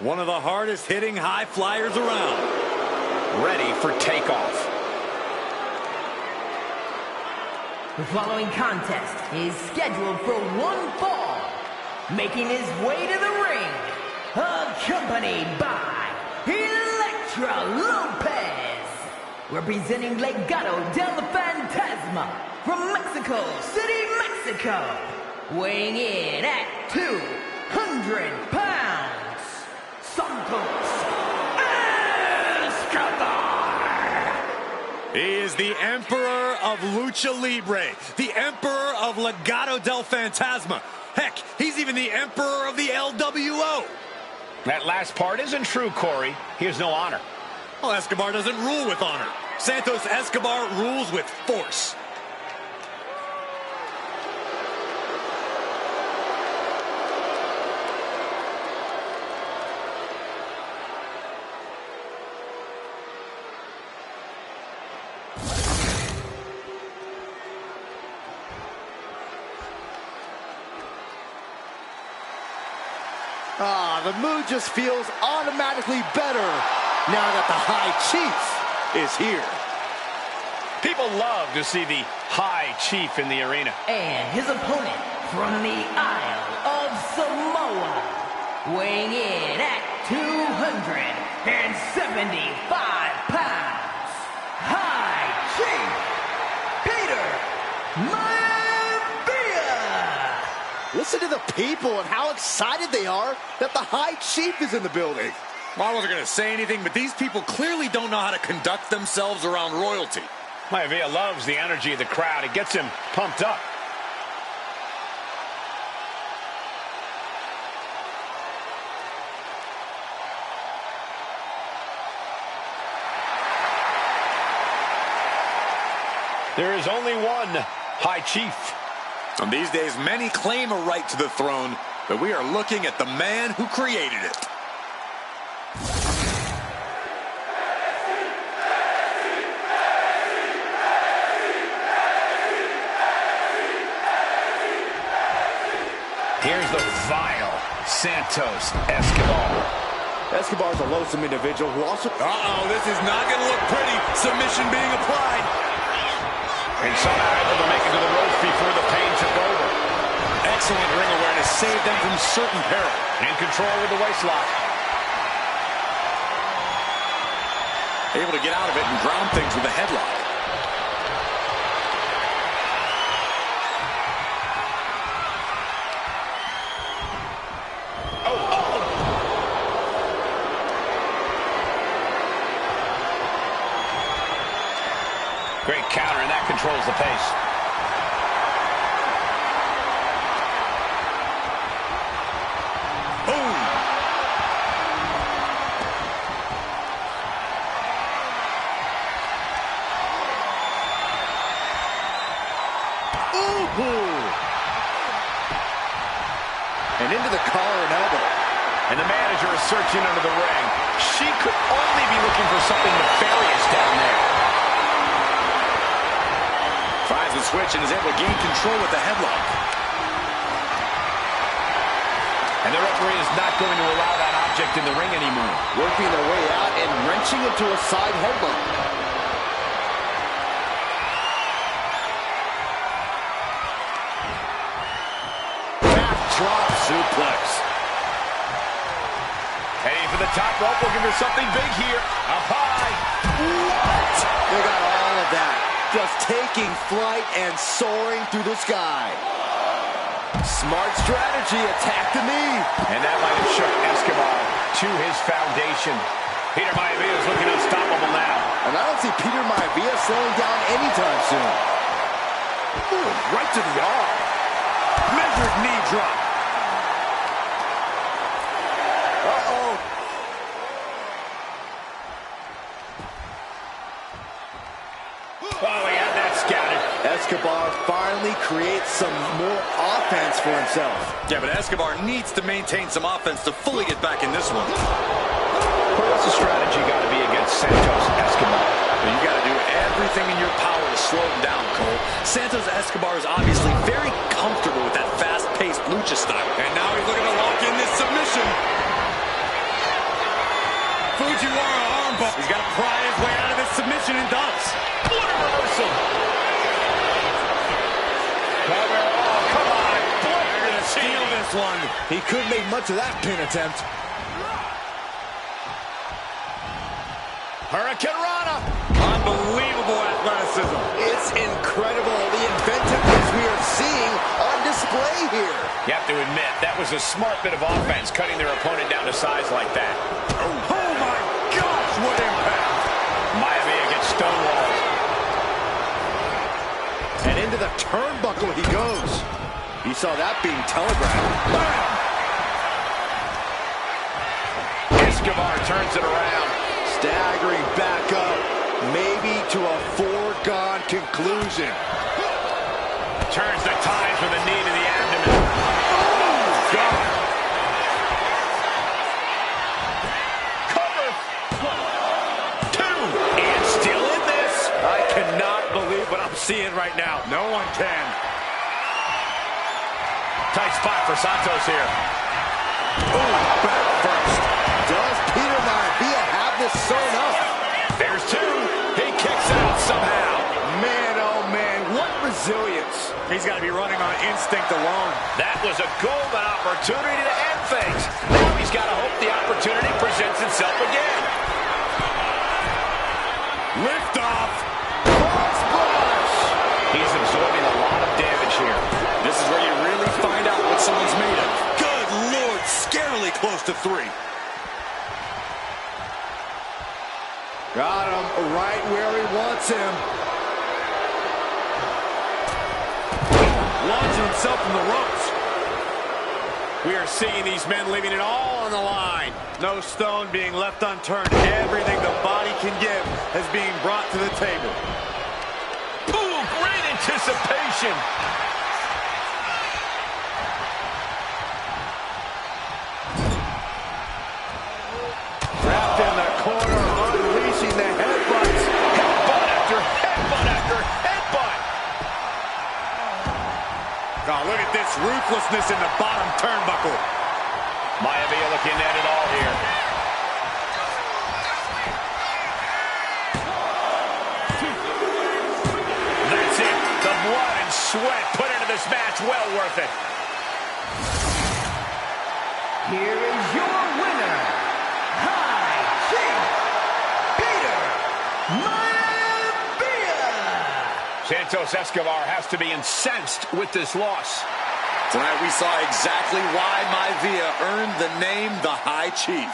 One of the hardest hitting high flyers around. Ready for takeoff. The following contest is scheduled for one fall. Making his way to the ring, accompanied by Elektra Lopez. Representing Legado del Fantasma from Mexico City, Mexico. Weighing in at 200 pounds, Santos Escobar. He is the Emperor of Lucha Libre, the Emperor of Legado del Fantasma. Heck, he's even the Emperor of the LWO. That last part isn't true, Corey. He has no honor. Well, Escobar doesn't rule with honor. Santos Escobar rules with force. The mood just feels automatically better now that the High Chief is here. People love to see the High Chief in the arena. And his opponent from the Isle of Samoa, weighing in at 275 pounds, High Chief Peter Maivia. Listen to the people and how excited they are that the High Chief is in the building. Well, I wasn't going to say anything, but these people clearly don't know how to conduct themselves around royalty. Maivia loves the energy of the crowd. It gets him pumped up. There is only one High Chief. And these days, many claim a right to the throne, but we are looking at the man who created it. Here's the vile Santos Escobar. Escobar's a loathsome individual who also... This is not going to look pretty. Submission being applied. And somehow able to make it to the ropes before the pain took over. Excellent ring awareness saved them from certain peril. In control with the waist lock. Able to get out of it and ground things with a headlock. Great counter, and that controls the pace. Boom! Ooh! And into the collar and elbow. And the manager is searching under the ring. She could only be looking for something nefarious down there. Tries the switch and is able to gain control with the headlock. And the referee is not going to allow that object in the ring anymore. Working their way out and wrenching into a side headlock. Backdrop suplex. Heading for the top rope, looking for something big here. Up high. What? They got all of that. Just taking flight and soaring through the sky. Smart strategy, attack the knee. And that might have shook Escobar to his foundation. Peter Maivia is looking unstoppable now. And I don't see Peter Maivia slowing down anytime soon. Ooh, right to the arm. Measured knee drop. Uh-oh. Oh, he had that scouted. Escobar finally creates some more offense for himself. Yeah, but Escobar needs to maintain some offense to fully get back in this one. But what's the strategy got to be against Santos Escobar? Well, you got to do everything in your power to slow him down, Cole. Santos Escobar is obviously very comfortable with that fast-paced lucha style. And now he's looking to lock in this submission. Fujiwara armbar. He's got to pry his way out of this submission and does. What a reversal. Oh, come on. They're going to steal this one. He couldn't make much of that pin attempt. Hurricane Rana. Unbelievable athleticism. It's incredible, the inventiveness we are seeing on display here. You have to admit, that was a smart bit of offense, cutting their opponent down to size like that. Oh my gosh, what impact. Maivia gets stonewalled. And into the turnbuckle he goes. You saw that being telegraphed. Bam! Escobar turns it around. Staggering back up, maybe to a foregone conclusion. Turns the ties with a knee to the abdomen. Oh, God. Cover. 2. And still in this. I cannot believe what I'm seeing right now. No one can. Tight spot for Santos here. Ooh, back first. Does Peter Maivia have this sewn up? There's 2. He kicks out somehow. Man, oh man, what resilience. He's got to be running on instinct alone. That was a golden opportunity to end things. Now he's got to hope the opportunity presents itself again. Lift off. Cross splash. He's absorbing a lot of damage here. This is where you really find out what someone's made of. Good Lord, scarily close to 3. Got him right where he wants him. Launching himself from the ropes. We are seeing these men leaving it all on the line. No stone being left unturned. Everything the body can give is being brought to the table. Ooh, great anticipation. Trapped in the corner, unleashing the headbutts. Headbutt after headbutt after headbutt. Oh, look at this ruthlessness in the bottom turnbuckle. Maivia looking at it all here. That's it. The blood and sweat put into this match. Well worth it. Here is your winner, High Chief Peter Maivia. Santos Escobar has to be incensed with this loss. Tonight we saw exactly why Maivia earned the name the High Chief.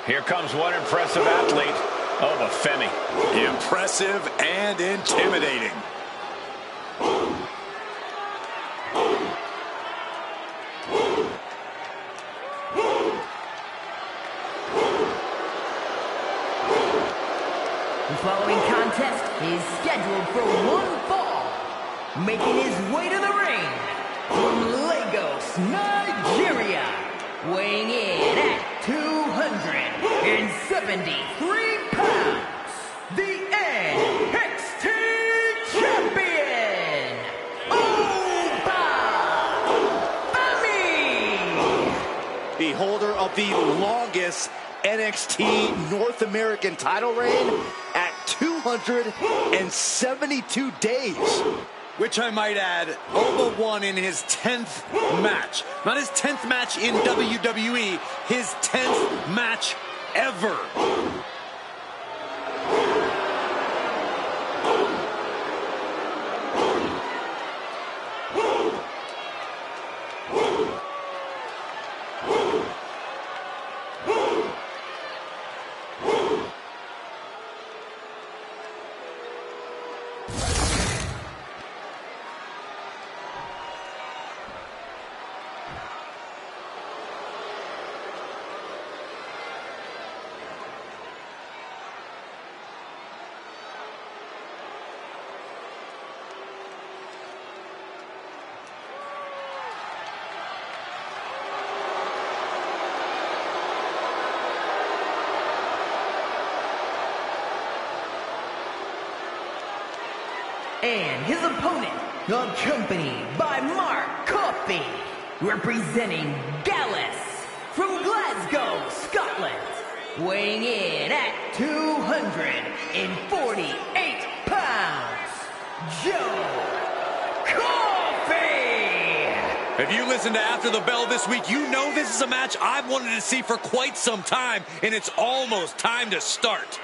Here comes one impressive athlete. Oh, but Femi. Impressive and intimidating. The following contest is scheduled for one fall. Making his way to the ring from Lagos, Nigeria, weighing in at 273 pounds, the NXT champion, Oba Femi. The holder of the longest NXT North American title reign at 272 days. Which I might add, Oba won in his 10th match. Not his 10th match in WWE, his 10th match ever. And his opponent, accompanied by Mark Coffey, representing Dallas from Glasgow, Scotland, weighing in at 248 pounds, Joe Coffey! If you listen to After the Bell this week, you know this is a match I've wanted to see for quite some time, and it's almost time to start.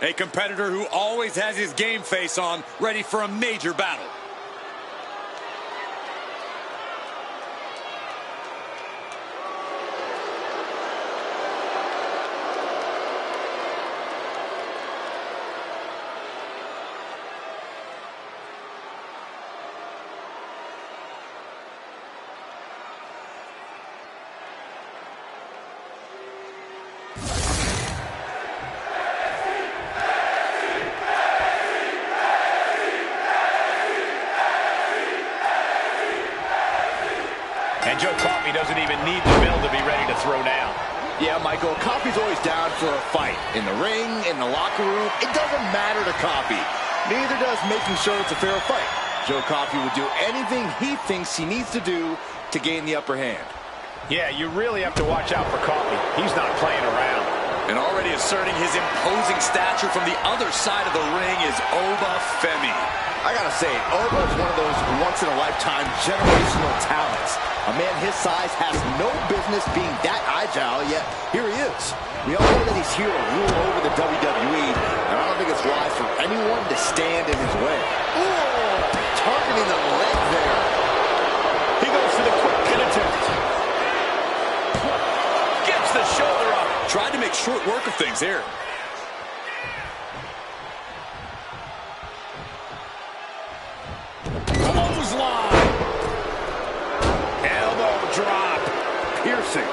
A competitor who always has his game face on, ready for a major battle. And Joe Coffey doesn't even need the bell to be ready to throw down. Yeah, Michael, Coffey's always down for a fight. In the ring, in the locker room, it doesn't matter to Coffey. Neither does making sure it's a fair fight. Joe Coffey will do anything he thinks he needs to do to gain the upper hand. Yeah, you really have to watch out for Coffey. He's not playing around. And already asserting his imposing stature from the other side of the ring is Oba Femi. I gotta say, Oba is one of those once-in-a-lifetime generational talents. A man his size has no business being that agile, yet here he is. We all know that he's here to rule over the WWE, and I don't think it's wise for anyone to stand in his way. Ooh, targeting the leg there. He goes to the quick pin attempt. Gets the shoulder up. Tried to make short work of things here. Clothesline. Elbow drop. Piercing.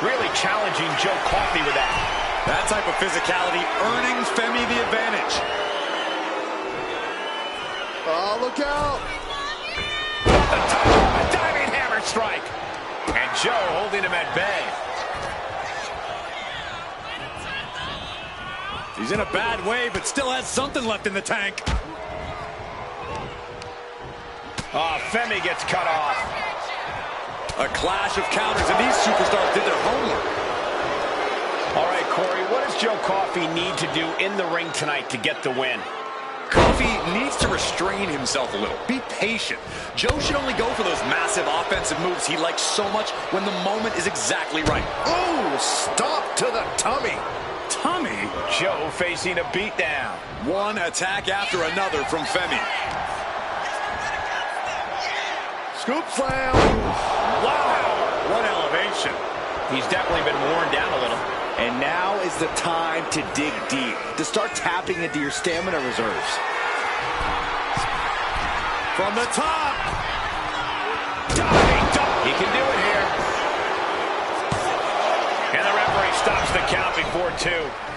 Really challenging Joe Coffey with that. That type of physicality earning Femi the advantage. Oh, look out. The top, a diving hammer strike. And Joe holding him at bay. He's in a bad way, but still has something left in the tank. Oh, Femi gets cut off. A clash of counters, and these superstars did their homework. All right, Corey, what does Joe Coffey need to do in the ring tonight to get the win? Coffey needs to restrain himself a little. Be patient. Joe should only go for those massive offensive moves he likes so much when the moment is exactly right. Ooh, stop to the tummy. Tommy. Joe facing a beatdown. One attack after another from Femi. Scoop slam. Wow, what elevation. He's definitely been worn down a little. And now is the time to dig deep, to start tapping into your stamina reserves. From the top. Diving dunk. He can do it here. And the referee stops the count before 2.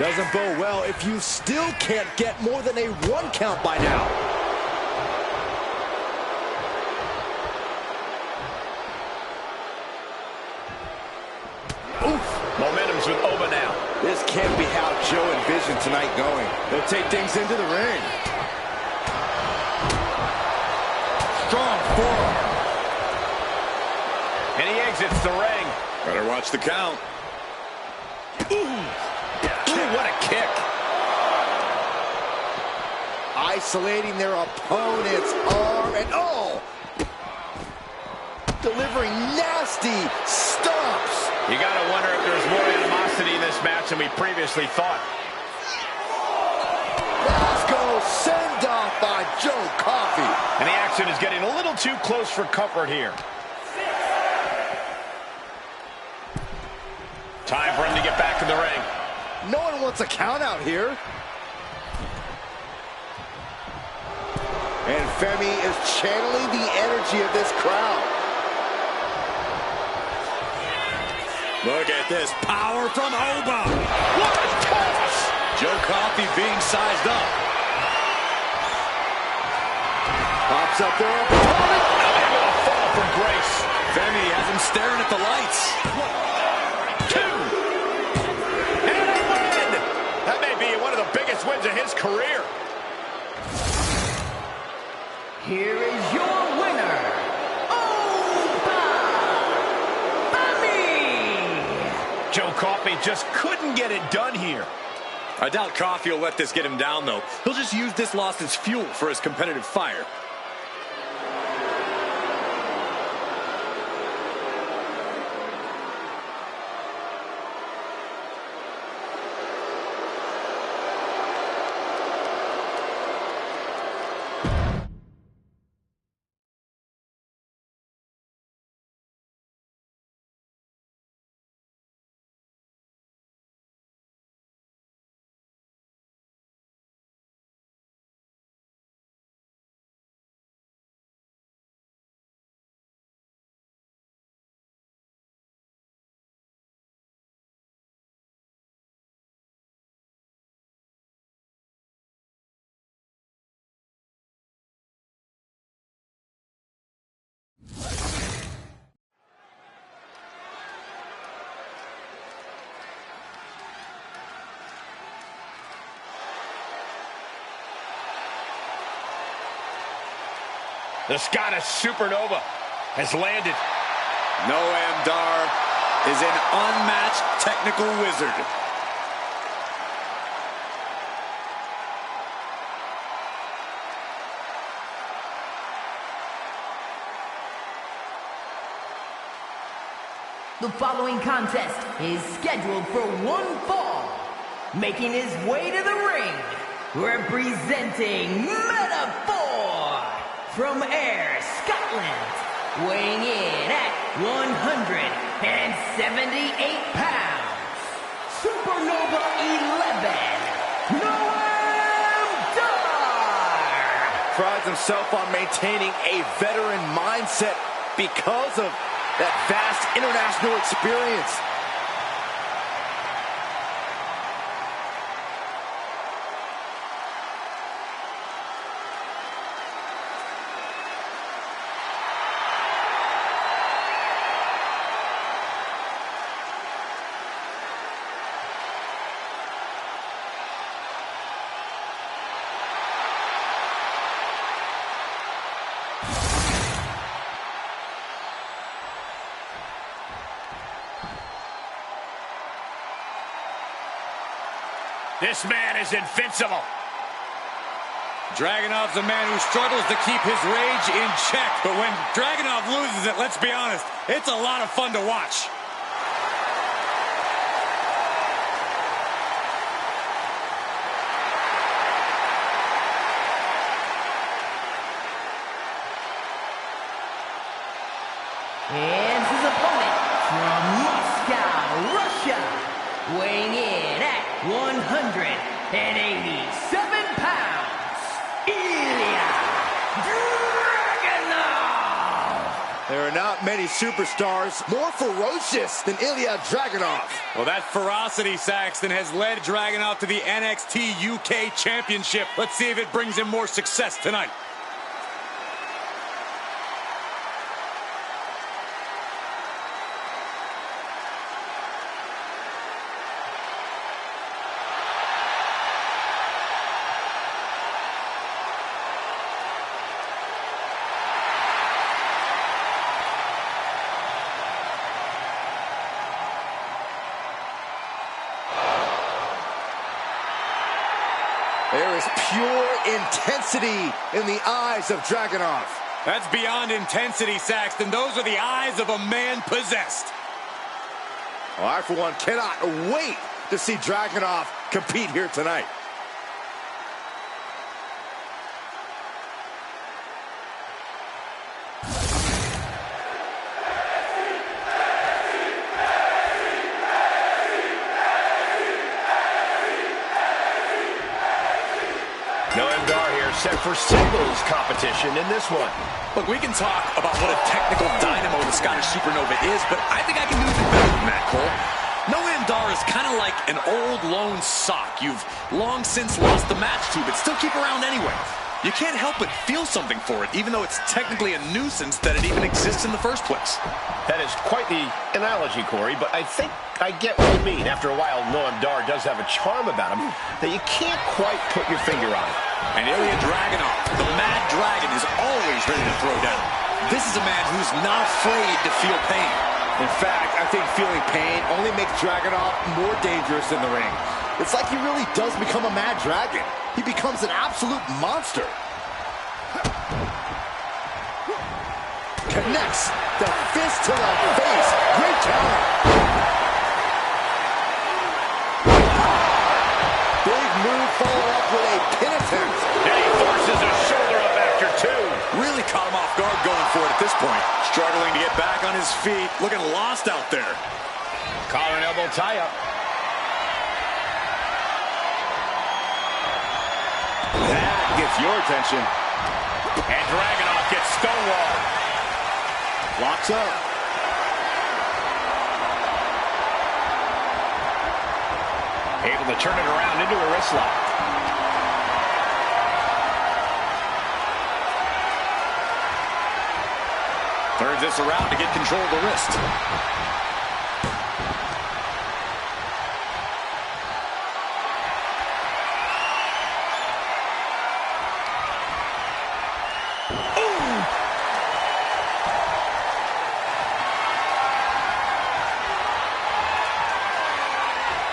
Doesn't bode well if you still can't get more than a 1 count by now. Momentum's with Oba now. This can't be how Joe envisioned tonight going. They'll take things into the ring. Strong forearm. And he exits the ring. Better watch the count. Ooh, what a kick. Isolating their opponent's arm and delivering nasty stomps. You got to wonder if there's more animosity in this match than we previously thought. Let's go send off by Joe Coffey. And the action is getting a little too close for comfort here. Time for him to get back in the ring. No one wants a count out here. And Femi is channeling the energy of this crowd. Look at this power from Oba. What a toss! Joe Coffey being sized up. Pops up their opponent. Able to fall from grace. Femi has him staring at the lights. 1, 2. And a win! That may be one of the biggest wins of his career. Here is your winner, Femi! Joe Coffey just couldn't get it done here. I doubt Coffey will let this get him down, though. He'll just use this loss as fuel for his competitive fire. The Scottish Supernova has landed. Noam Dar is an unmatched technical wizard. The following contest is scheduled for one fall. Making his way to the ring, representing Metaphor from Ayr, Scotland, weighing in at 178 pounds, Supernova 11, Noam Dar! Prides himself on maintaining a veteran mindset because of that vast international experience. This man is invincible. Dragunov's a man who struggles to keep his rage in check. But when Dragunov loses it, let's be honest, it's a lot of fun to watch. And his opponent from Moscow, Russia, weighing in at 187 pounds, Ilya Dragunov! There are not many superstars more ferocious than Ilya Dragunov. Well, that ferocity, Saxton, has led Dragunov to the NXT UK Championship. Let's see if it brings him more success tonight. There is pure intensity in the eyes of Dragunov. That's beyond intensity, Saxton. Those are the eyes of a man possessed. Well, I, for one, cannot wait to see Dragunov compete here tonight. Noam Dar here, set for singles competition in this one. Look, we can talk about what a technical dynamo the Scottish Supernova is, but I think I can do even better than that, Cole. Noam Dar is kind of like an old lone sock you've long since lost the match to, but still keep around anyway. You can't help but feel something for it, even though it's technically a nuisance that it even exists in the first place. That is quite the analogy, Corey, but I think I get what you mean. After a while, Noam Dar does have a charm about him that you can't quite put your finger on. And Ilya Dragunov, the Mad Dragon, is always ready to throw down. This is a man who's not afraid to feel pain. In fact, I think feeling pain only makes Dragunov more dangerous in the ring. It's like he really does become a mad dragon. He becomes an absolute monster. Connects the fist to the face. Great counter. Big move followed up with a pin attempt. And he forces a shoulder up after two. Really caught him off guard going for it at this point. Struggling to get back on his feet, looking lost out there. Collar and elbow tie-up. That gets your attention. And Dragunov gets stonewalled. Locks up. Able to turn it around into a wrist lock. Turns this around to get control of the wrist.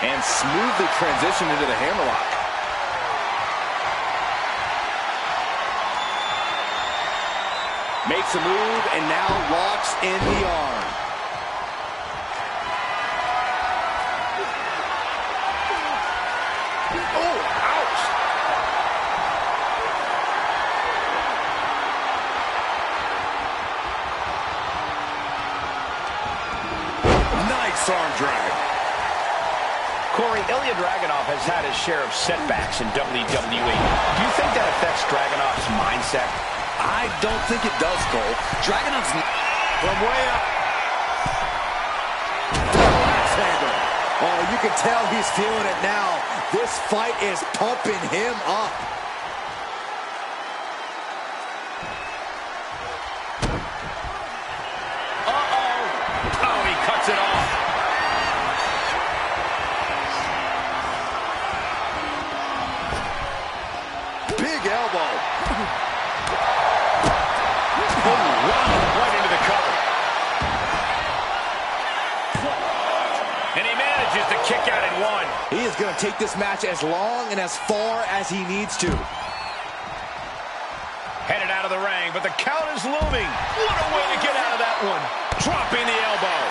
And smoothly transition into the hammerlock. Makes a move and now locks in the arm. Oh, ouch! Nice arm drag. Corey, Ilya Dragunov has had his share of setbacks in WWE. Do you think that affects Dragunov's mindset? I don't think it does, Cole. Dragunov's From way up. Alexander. Oh, you can tell he's feeling it now. This fight is pumping him up. Uh-oh. Oh, he cuts it off. Big elbow. Oh, wow, right into the cover. And he manages to kick out in one. He is going to take this match as long and as far as he needs to. Headed out of the ring, but the count is looming. What a way to get out of that one. Dropping the elbow.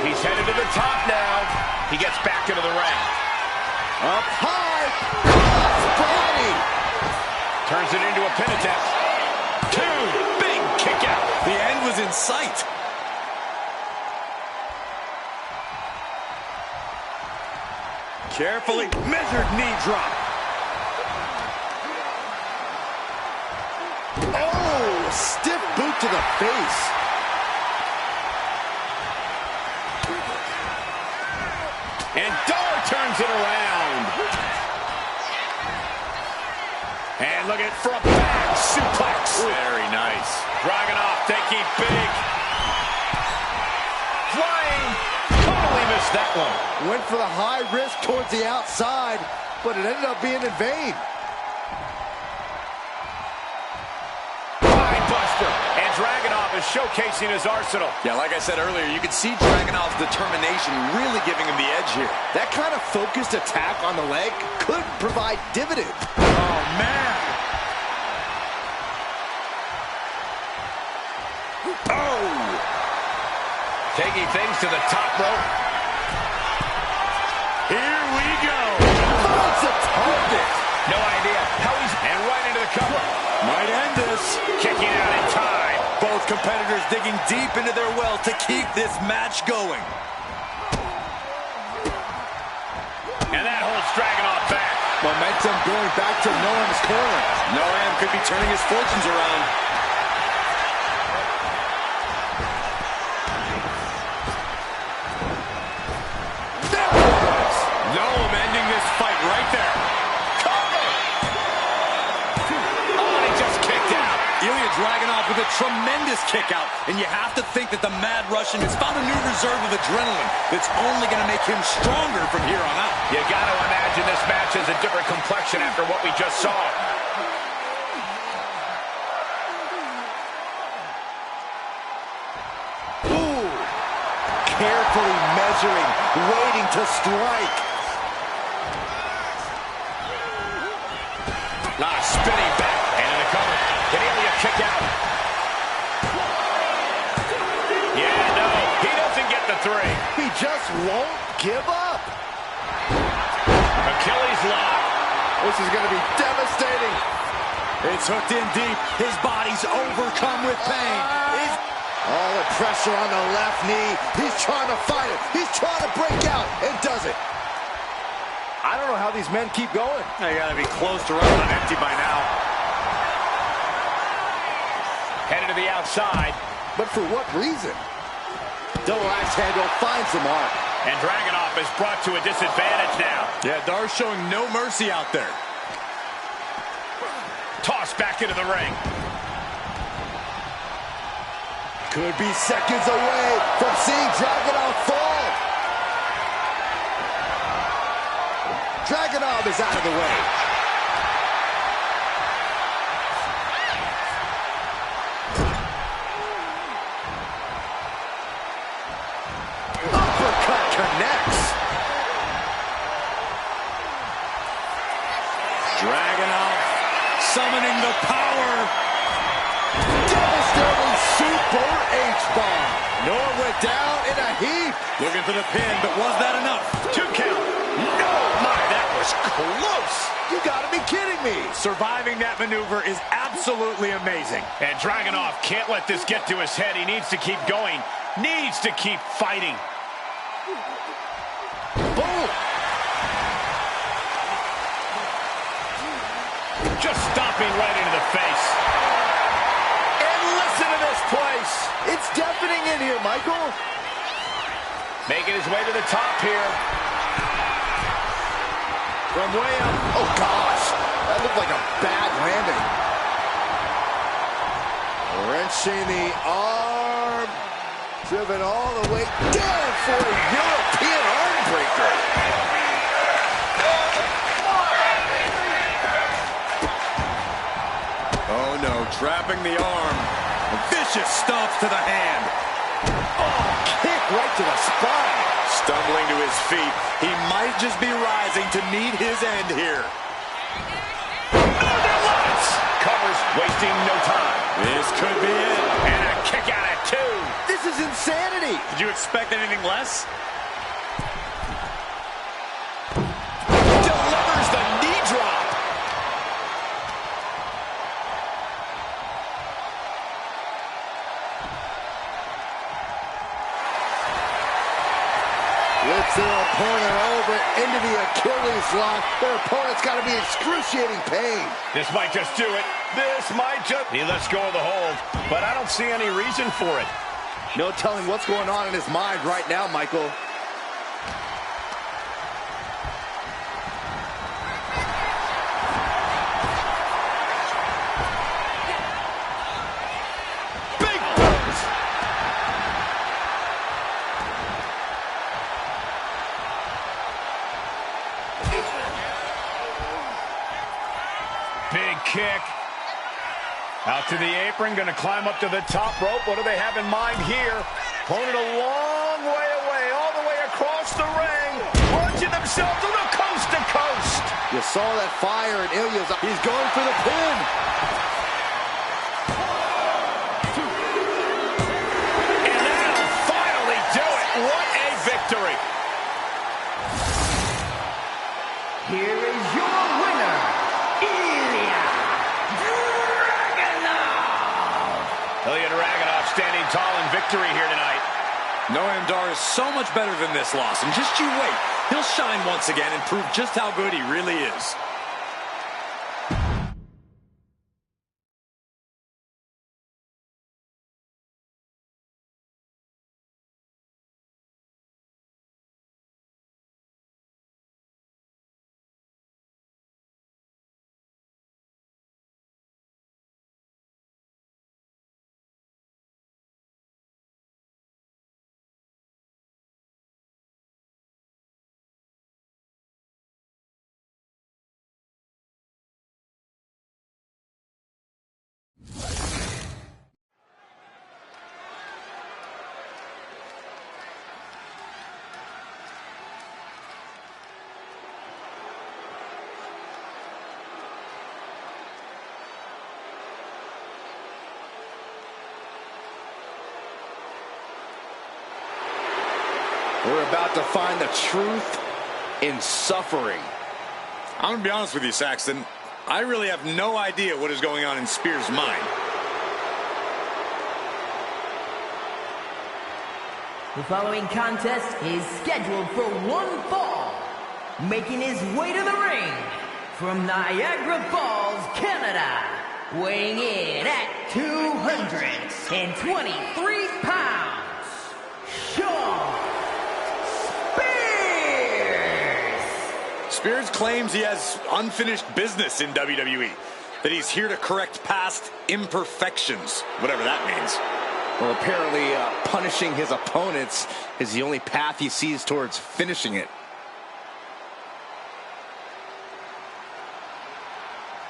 He's headed to the top now. He gets back into the ring. Up high. Cross body. Turns it into a pin attempt. Two. Big kick out. The end was in sight. Carefully measured knee drop. Oh, stiff boot to the face. And Dar turns it around. And look at it for a back suplex. Very nice. Dragunov thinking big. Flying. Totally missed that one. Went for the high risk towards the outside, but it ended up being in vain. Mind buster. And Dragunov is showcasing his arsenal. Yeah, like I said earlier, you can see Dragunov's determination really giving him the edge here. That kind of focused attack on the leg could provide dividends. Oh, man. Oh! Taking things to the top rope. Here we go. Finds the target. No idea how he's... And right into the cover. Might end this. Kicking out in time. Both competitors digging deep into their well to keep this match going. And that holds Dragunov back. Momentum going back to Noam's corner. Noam could be turning his fortunes around. There it is. Noam ending this fight right there. Cover. Oh, he just kicked out. Ilya Dragunov with a tremendous kick out, and you have to think that the Mad Russian has found a new reserve of adrenaline that's only going to make him stronger from here on out. You got to imagine this match has a different complexion after what we just saw. Ooh. Carefully measuring, waiting to strike. Spinning back into the cover. Can Ilya kick out? Yeah, no, he doesn't get the three. He just won't give up. Achilles lock. This is going to be devastating. It's hooked in deep. His body's overcome with pain. All the pressure on the left knee. He's trying to fight it. He's trying to break out and does it. I don't know how these men keep going. They got to be close to running on empty by now. Headed to the outside. But for what reason? Double axe handle finds the mark. And Dragunov is brought to a disadvantage now. Yeah, Dar's showing no mercy out there. Tossed back into the ring. Could be seconds away from seeing Dragunov fall. Dragunov is out of the way. Uppercut connects. Dragunov summoning the power. Devastating super H-bomb. Noah went down in a heap. Looking for the pin, but was that enough? 2 count. No, my, that was close. You gotta be kidding me. Surviving that maneuver is absolutely amazing. And Dragunov can't let this get to his head. He needs to keep going. Needs to keep fighting. Boom. Just stomping right into the face. And listen to this place. It's deafening in here, Michael. Making his way to the top here. From way up. Oh, gosh. That looked like a bad landing. Wrenching the arm. Driven all the way down for a European arm breaker. Oh, no, trapping the arm. Vicious stomps to the hand. Oh, kick right to the spine. Stumbling to his feet. He might just be rising to meet his end here. Covers, wasting no time. This could be it. And a kick out at 2. This is insanity. Did you expect anything less? Delivers the knee drop. Lifts their opponent over into the Achilles lock. Their opponent's got to be in excruciating pain. This might just do it. This might just... He lets go of the hold, but I don't see any reason for it. No telling what's going on in his mind right now, Michael. Big bones. Big kick. Out to the apron, going to climb up to the top rope. What do they have in mind here? Opponent a long way away, all the way across the ring. Launching themselves to the coast to coast. You saw that fire in Tebyous. He's going for the pin. And that'll finally do it. What a victory. Here is your winner, Ilya Dragunov standing tall in victory here tonight. Noam Dar is so much better than this loss, and just you wait. He'll shine once again and prove just how good he really is. We're about to find the truth in suffering. I'm going to be honest with you, Saxton. I really have no idea what is going on in Spears' mind. The following contest is scheduled for one fall. Making his way to the ring from Niagara Falls, Canada, weighing in at 223 pounds, Sean Spears. Spears claims he has unfinished business in WWE, that he's here to correct past imperfections, whatever that means. Well, apparently punishing his opponents is the only path he sees towards finishing it.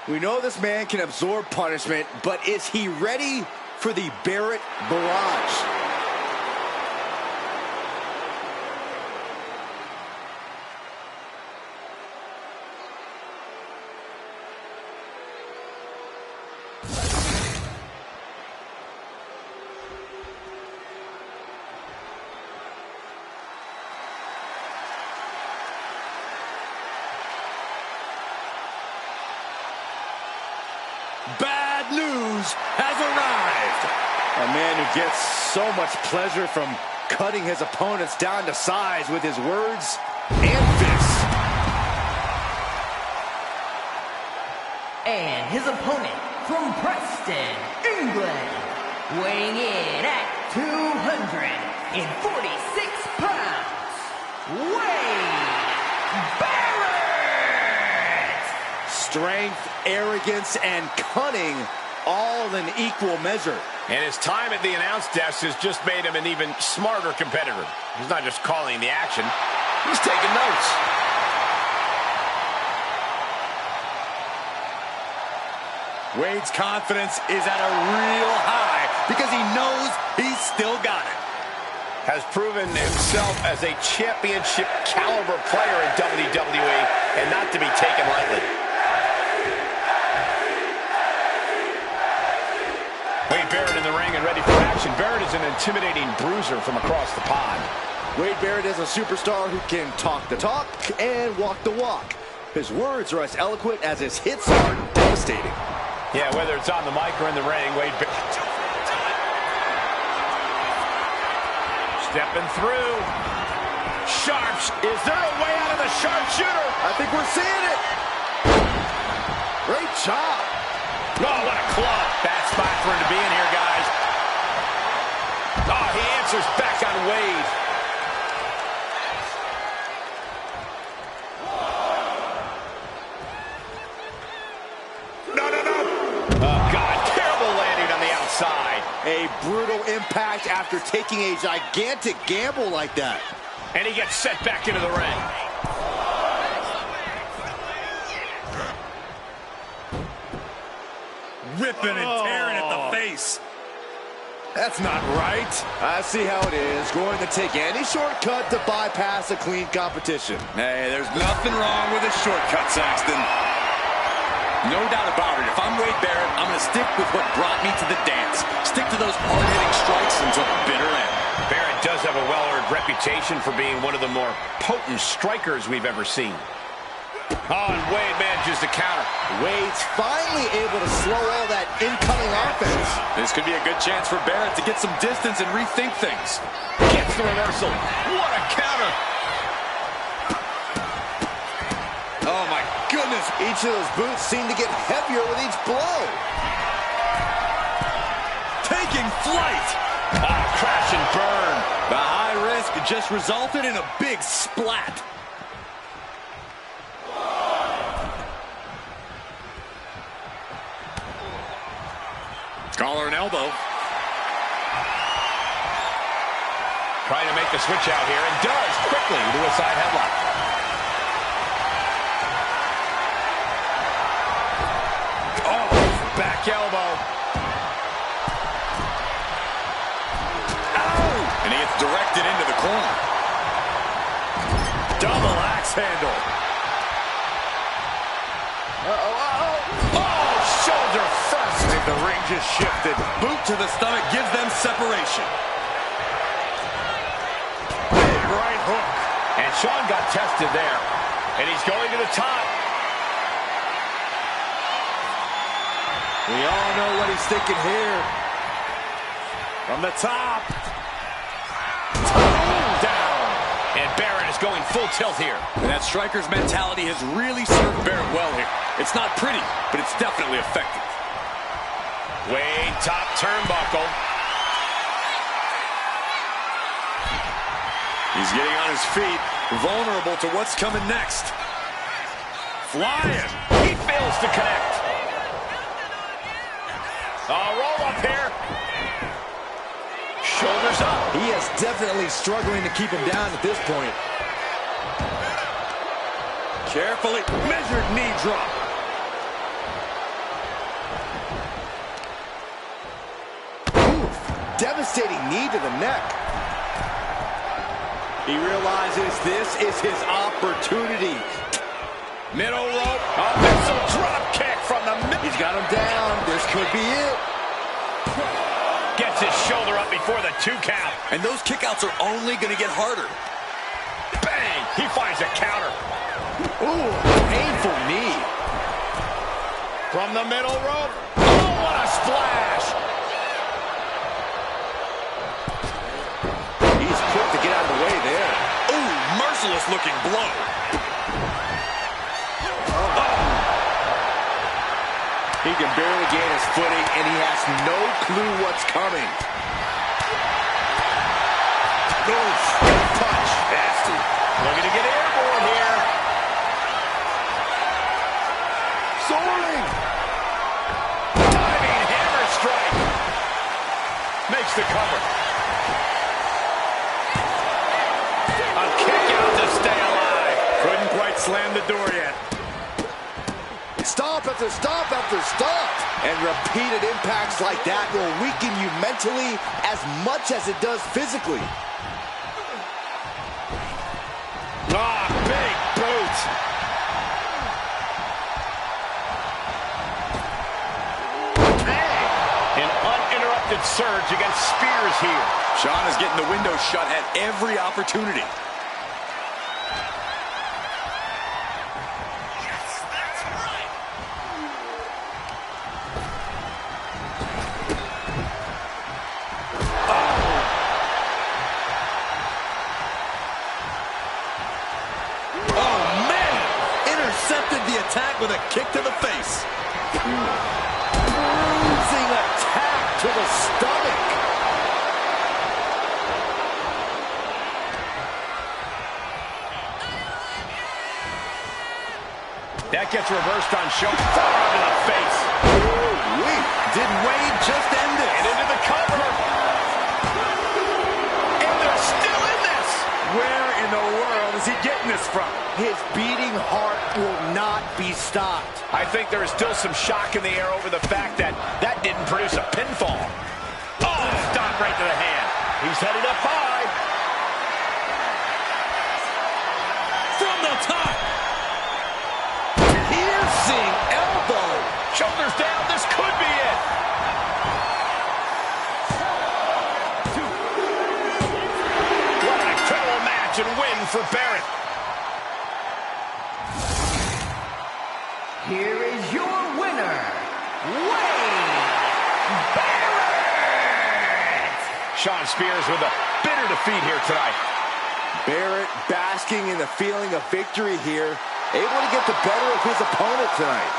We know this man can absorb punishment, but is he ready for the Barrett barrage? Bad news has arrived. A man who gets so much pleasure from cutting his opponents down to size with his words and fists. And his opponent from Preston, England, weighing in at 246 pounds, Wade Barrett. Strength, arrogance, and cunning, all in equal measure. And his time at the announce desk has just made him an even smarter competitor. He's not just calling the action, he's taking notes. Wade's confidence is at a real high because he knows he's still got it. Has proven himself as a championship caliber player in WWE and not to be taken lightly. Wade Barrett in the ring and ready for action. Barrett is an intimidating bruiser from across the pond. Wade Barrett is a superstar who can talk the talk and walk the walk. His words are as eloquent as his hits are devastating. Yeah, whether it's on the mic or in the ring, Wade Barrett stepping through. Sharps. Is there a way out of the sharpshooter? I think we're seeing it. Great job. Oh, what a club. Bad spot for him to be in here, guys. Oh, he answers back on Wade. Oh, God, terrible landing on the outside. A brutal impact after taking a gigantic gamble like that. And he gets set back into the ring. ripping and tearing at the face. That's not right. I see how it is. Going to take any shortcut to bypass a clean competition. Hey, there's nothing wrong with a shortcut, Saxton. No doubt about it. If I'm Wade Barrett, I'm going to stick with what brought me to the dance. Stick to those hard-hitting strikes until the bitter end. Barrett does have a well-earned reputation for being one of the more potent strikers we've ever seen. Oh, and Wade manages to counter. Wade's finally able to slow all that incoming offense. This could be a good chance for Barrett to get some distance and rethink things. Gets the reversal. What a counter. Oh, my goodness. Each of those boots seem to get heavier with each blow. Taking flight. Ah, crash and burn. The high risk just resulted in a big splat. Collar and elbow. Trying to make the switch out here, and does quickly to a side headlock. Oh, back elbow. And he gets directed into the corner. Double axe handle. Oh, shoulder first. I think the ring just shifted. Boot to the stomach gives them separation. Big right hook. And Sean got tested there. And he's going to the top. We all know what he's thinking here. From the top. Down. And Barrett is going full tilt here. And that striker's mentality has really served Barrett well here. It's not pretty, but it's definitely effective. Wade, top turnbuckle. He's getting on his feet, vulnerable to what's coming next. Flying. He fails to connect. Roll up here. Shoulders up. He is definitely struggling to keep him down at this point. Carefully measured knee drop. Devastating knee to the neck. He realizes this is his opportunity. Middle rope. Oh, missile drop kick from the middle. He's got him down. This could be it. Gets his shoulder up before the 2 count. And those kickouts are only going to get harder. Bang! He finds a counter. Ooh, painful knee. From the middle rope. Oh, what a splash! He's quick to get out of the way there. Ooh, merciless looking blow. He can barely gain his footing, and he has no clue what's coming. Oof, good punch. Nasty. Looking to get airborne here. Soaring! Diving hammer strike. Makes the cover. A kick out to stay alive. Couldn't quite slam the door yet. Stop after stop after stop. And repeated impacts like that will weaken you mentally as much as it does physically. Ah, big boot. An uninterrupted surge against Spears here. Sean is getting the window shut at every opportunity. Attack with a kick to the face. Bruising attack to the stomach. That gets reversed on Sean. Far into the face. Ooh-wee. Did Wade just end it? And into the cover. And they're still in this. Where in the world is is he getting this from? His beating heart will not be stopped. I think there is still some shock in the air over the fact that that didn't produce a pinfall. Oh, stop right to the hand. He's headed up high. From the top. Piercing elbow. Shoulders down. This could be it. What an incredible match and win for Barrett. Here is your winner, Wade Barrett! Shawn Spears with a bitter defeat here tonight. Barrett basking in the feeling of victory here, able to get the better of his opponent tonight.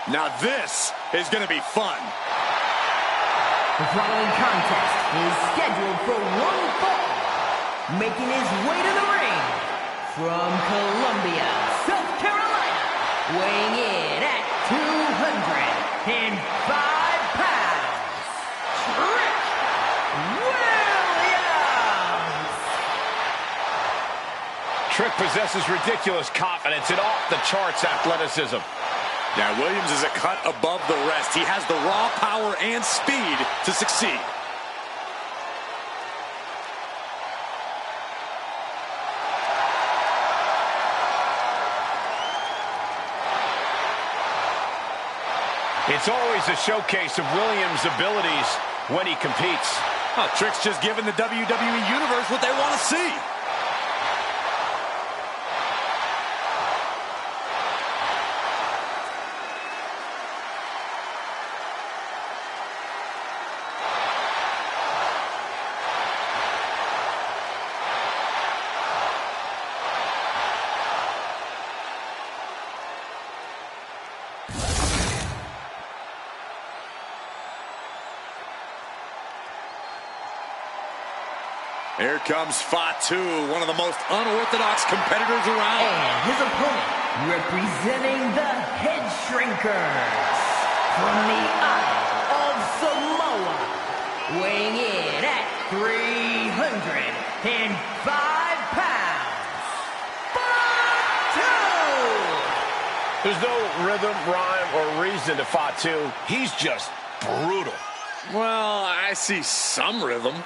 Now this is going to be fun. The following contest is scheduled for one fall. Making his way to the ring from Columbia, South Carolina, weighing in at 205 pounds, Trick Williams. Trick possesses ridiculous confidence and off-the-charts athleticism. Now, Williams is a cut above the rest. He has the raw power and speed to succeed. It's always a showcase of Williams' abilities when he competes. Oh, Trick's just giving the WWE Universe what they want to see. Here comes Fatu, one of the most unorthodox competitors around. And his opponent, representing the Head Shrinkers, from the Isle of Samoa, weighing in at 305 pounds, Fatu! There's no rhythm, rhyme, or reason to Fatu. He's just brutal. Well, I see some rhythm.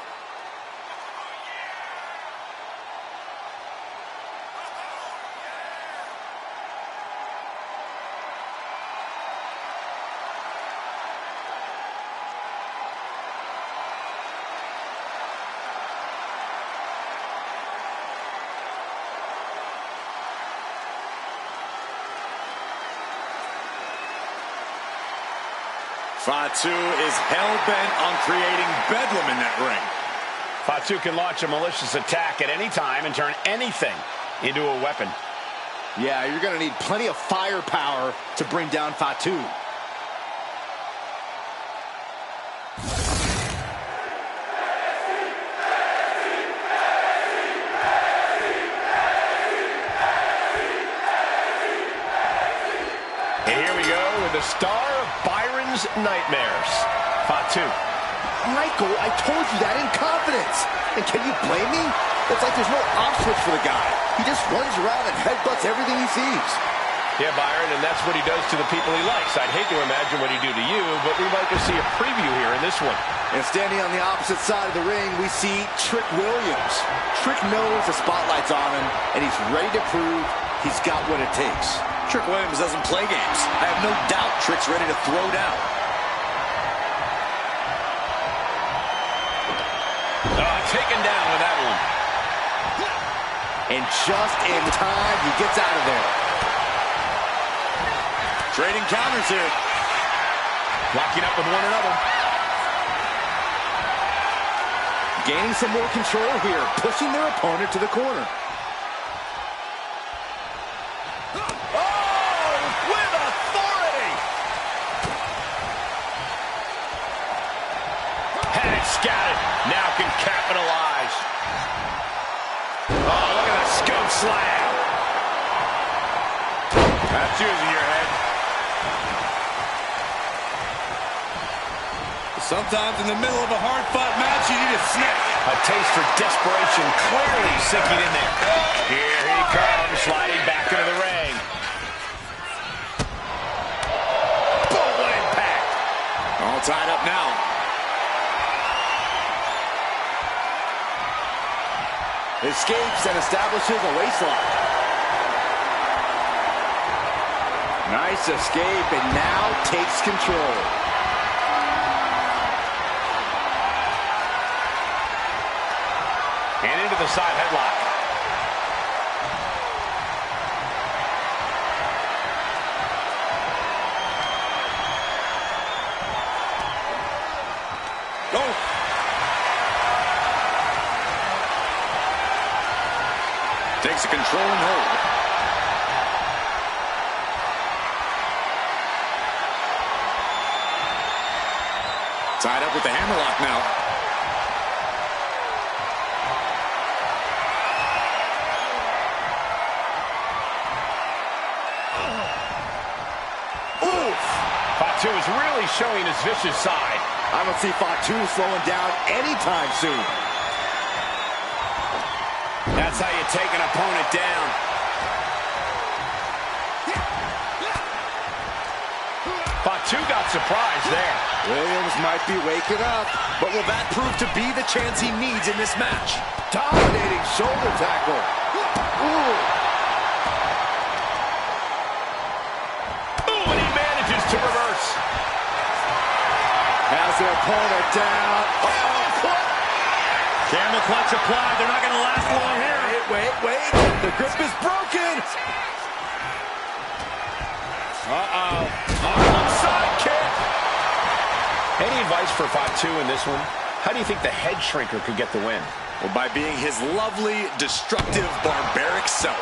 Fatu is hell-bent on creating bedlam in that ring. Fatu can launch a malicious attack at any time and turn anything into a weapon. Yeah, you're going to need plenty of firepower to bring down Fatu. The star of Byron's nightmares, Fatu. Michael, I told you that in confidence. And can you blame me? It's like there's no off switch for the guy. He just runs around and headbutts everything he sees. Yeah, Byron, and that's what he does to the people he likes. I'd hate to imagine what he'd do to you, but we might just see a preview here in this one. And standing on the opposite side of the ring, we see Trick Williams. Trick knows the spotlight's on him, and he's ready to prove he's got what it takes. Trick Williams doesn't play games. I have no doubt Trick's ready to throw down. Taken down with that one. And just in time, he gets out of there. Trading counters here. Locking up with one another. Gaining some more control here, pushing their opponent to the corner. Oh, with authority. Had it scouted. Now can capitalize. Oh, look at that scoop slam. That's using your head. Sometimes in the middle of a hard-fought match, you need a snack. A taste for desperation clearly sinking in there. Here he comes, sliding back into the ring. Boom, what impact. All tied up now. Escapes and establishes a waistlock. Nice escape, and now takes control. And into the side headlock. Go. Takes a controlling hold. Tied up with the hammerlock now. Fatu is really showing his vicious side. I don't see Fatu slowing down anytime soon. That's how you take an opponent down. Fatu got surprised there. Williams might be waking up. But will that prove to be the chance he needs in this match? Dominating shoulder tackle. Ooh. Ooh, and he manages to reverse. Has their opponent down. Oh, clutch. Camel clutch applied. They're not going to last long here. Wait. The grip is broken. Uh-oh. Side kick. Any advice for Fatu in this one? How do you think the head shrinker could get the win? Well, by being his lovely, destructive, barbaric self.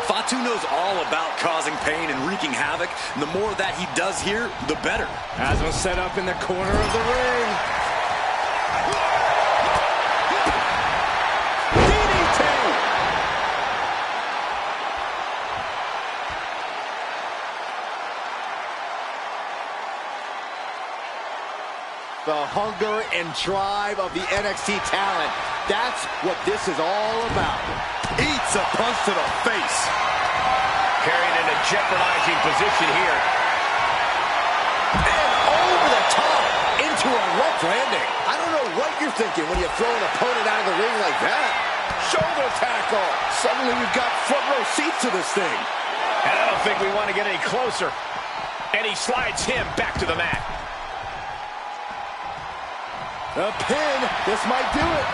Fatu knows all about causing pain and wreaking havoc, and the more that he does here, the better. Has him set up in the corner of the ring. DDT! The hunger and drive of the NXT talent. That's what this is all about. Eats a punch to the face. Carried in a jeopardizing position here. And over the top into a rough landing. I don't know what you're thinking when you throw an opponent out of the ring like that. Shoulder tackle. Suddenly we've got front row seats to this thing. And I don't think we want to get any closer. And he slides him back to the mat. A pin. This might do it.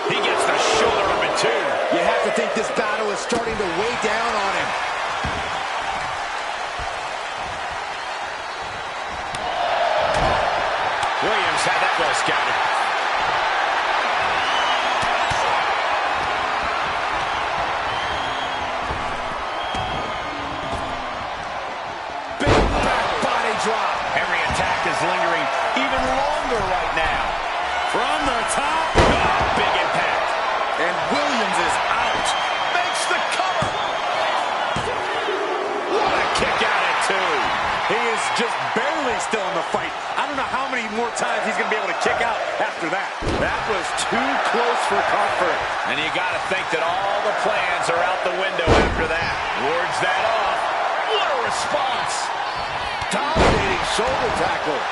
He gets the shoulder up in two. You have to think this battle is starting to weigh down on him. Williams had that well scouted. Big back body drop. Every attack is lingering even longer right now. From the top. Oh, big impact. And Williams is out. Makes the cover. What a kick out at two. He is is just barely still in the fight. I don't know how many more times he's going to be able to kick out after that. That was too close for comfort. And you got to think that all the plans are out the window after that. Wards that off. What a response. Dominating shoulder tackle.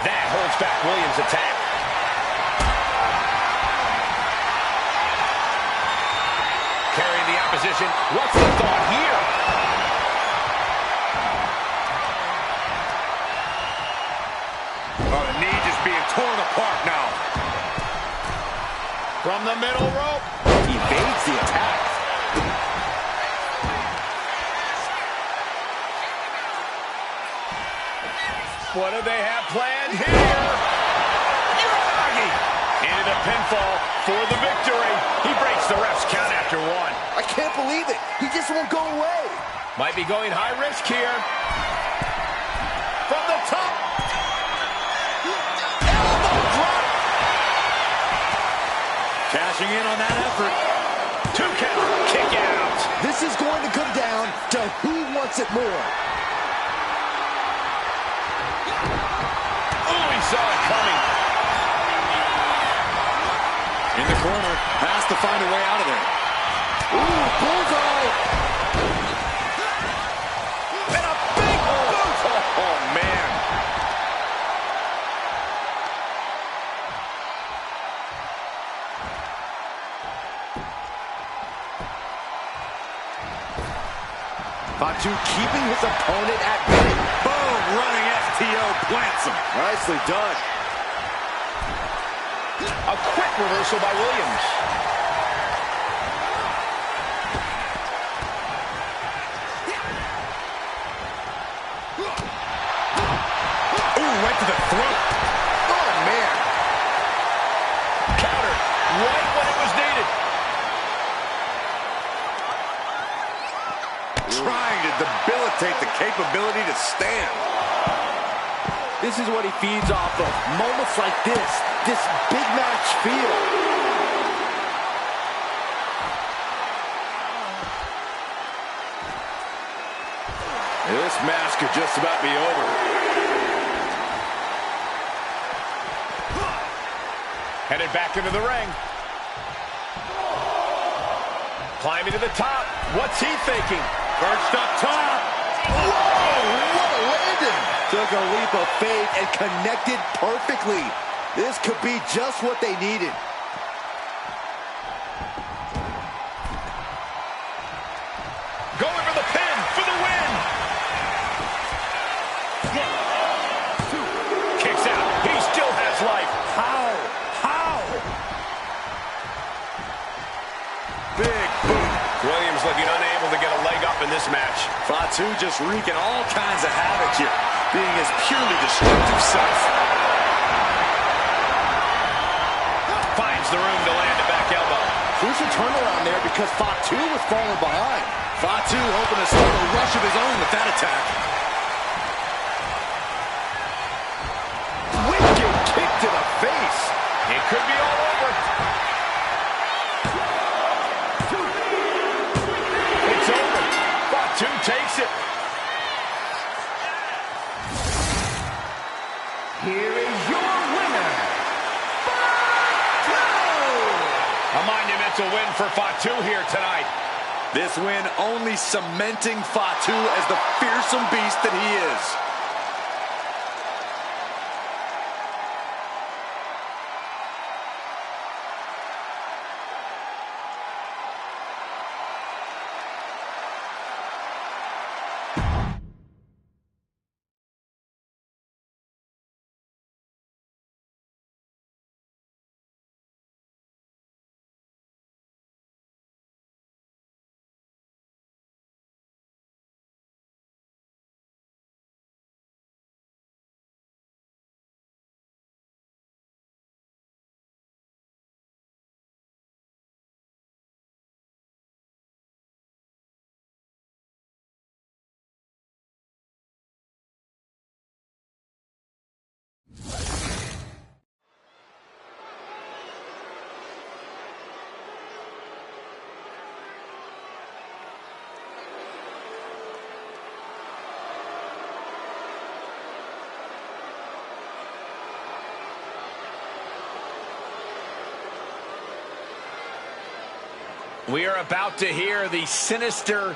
That holds back Williams' attack. Carrying the opposition. What's the thought here? Oh, the knee just being torn apart now. From the middle rope. Evades the attack. What do they have planned here? Uragi into the pinfall for the victory. He breaks the ref's count after one. I can't believe it. He just won't go away. Might be going high risk here. From the top. Elbow drop. Cashing in on that effort. 2 count. Kick out. This is going to come down to who wants it more. Oh, he saw it coming. In the corner. Has to find a way out of there. Ooh, bullseye. And a big boot. Oh, man. Fatu keeping his opponent at bay. Boom, running STO plants him. Nicely done. A quick reversal by Williams. Ooh, right to the throat. Oh, man. Counter right when it was needed. Trying to debilitate the capability to stand. This is what he feeds off of. Moments like this big match feel. This match could just about be over. Headed back into the ring. Climbing to the top. What's he thinking? Perched up top. Whoa, what a landing. Took a leap of faith and connected perfectly. This could be just what they needed. Going for the pin for the win. Kicks out. He still has life. How? Big boot. Williams looking unable to get a leg up in this match. Fatu just wreaking all kinds of havoc here, being his purely destructive self. Finds the room to land a back elbow. Crucial turnaround there because Fatu was falling behind. Fatu hoping to start a rush of his own with that attack. Wicked kick to the face. It could be all over. It's over. Fatu takes it. Here is your winner, Fatu! A monumental win for Fatu here tonight. This win only cementing Fatu as the fearsome beast that he is. We are about to hear the sinister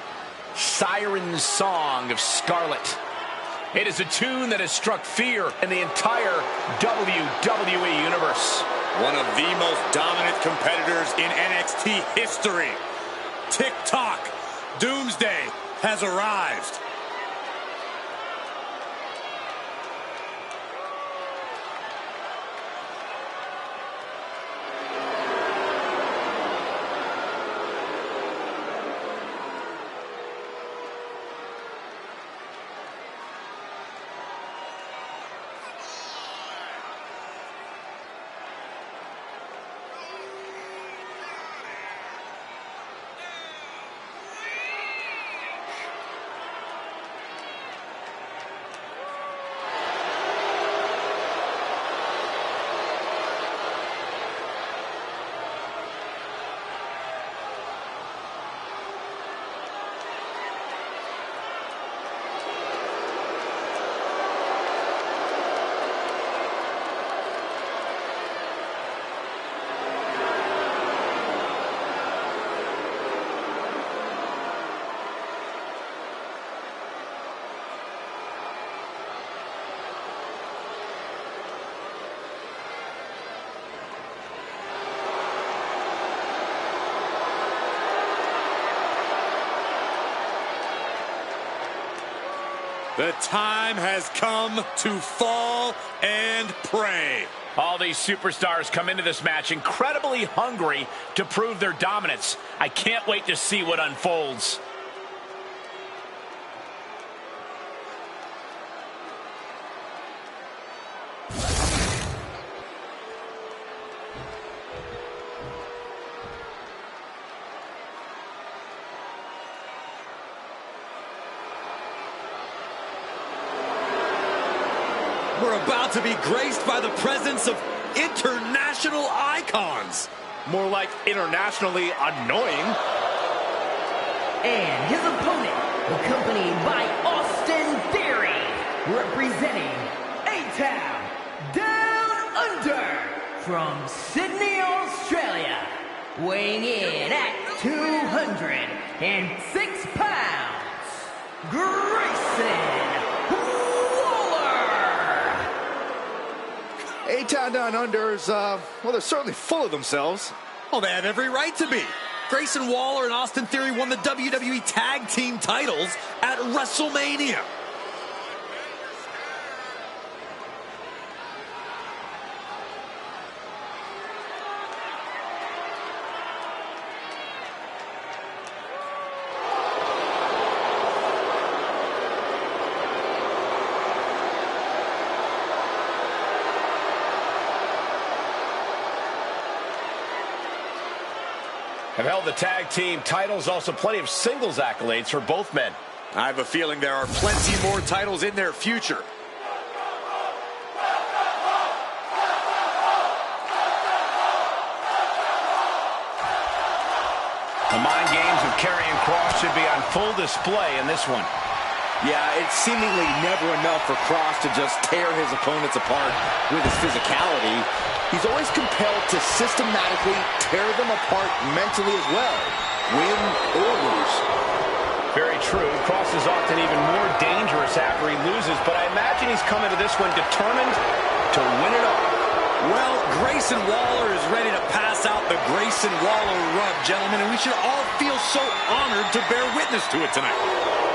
siren song of Scarlet. It is a tune that has struck fear in the entire WWE Universe. One of the most dominant competitors in NXT history. Tick-tock, Doomsday has arrived. The time has come to fall and pray. All these superstars come into this match incredibly hungry to prove their dominance. I can't wait to see what unfolds. We're about to be graced by the presence of international icons. More like internationally annoying. And his opponent, accompanied by Austin Theory, representing A-Town Down Under from Sydney, Australia, weighing in at 206 pounds, Grayson A-Town Down Under's, well, they're certainly full of themselves. Oh, they have every right to be. Grayson Waller and Austin Theory won the WWE Tag Team titles at WrestleMania. Have held the tag team titles, also plenty of singles accolades for both men. I have a feeling there are plenty more titles in their future. The mind games of Karrion Kross should be on full display in this one. Yeah, it's seemingly never enough for Kross to just tear his opponents apart with his physicality. He's always compelled to systematically tear them apart mentally as well, win or lose. Very true. Kross is often even more dangerous after he loses, but I imagine he's come into this one determined to win it all. Well, Grayson Waller is ready to pass out the Grayson Waller rub, gentlemen, and we should all feel so honored to bear witness to it tonight.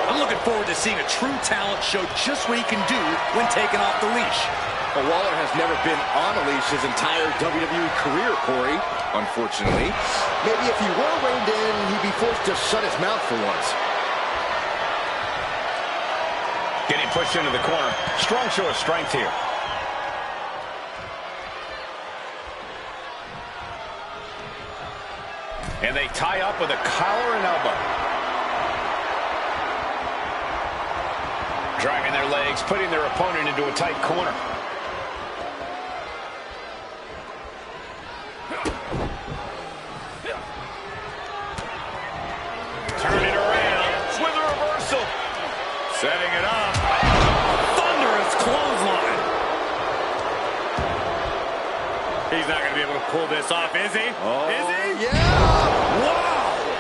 I'm looking forward to seeing a true talent show just what he can do when taken off the leash. Well, Waller has never been on a leash his entire WWE career, Corey, unfortunately. Maybe if he were reined in, he'd be forced to shut his mouth for once. Getting pushed into the corner. Strong show of strength here. And they tie up with a collar and elbow. Driving their legs, putting their opponent into a tight corner. Turning around with a reversal. Setting it up. Thunderous clothesline. He's not going to be able to pull this off, is he? Oh, is he? Yeah! Wow!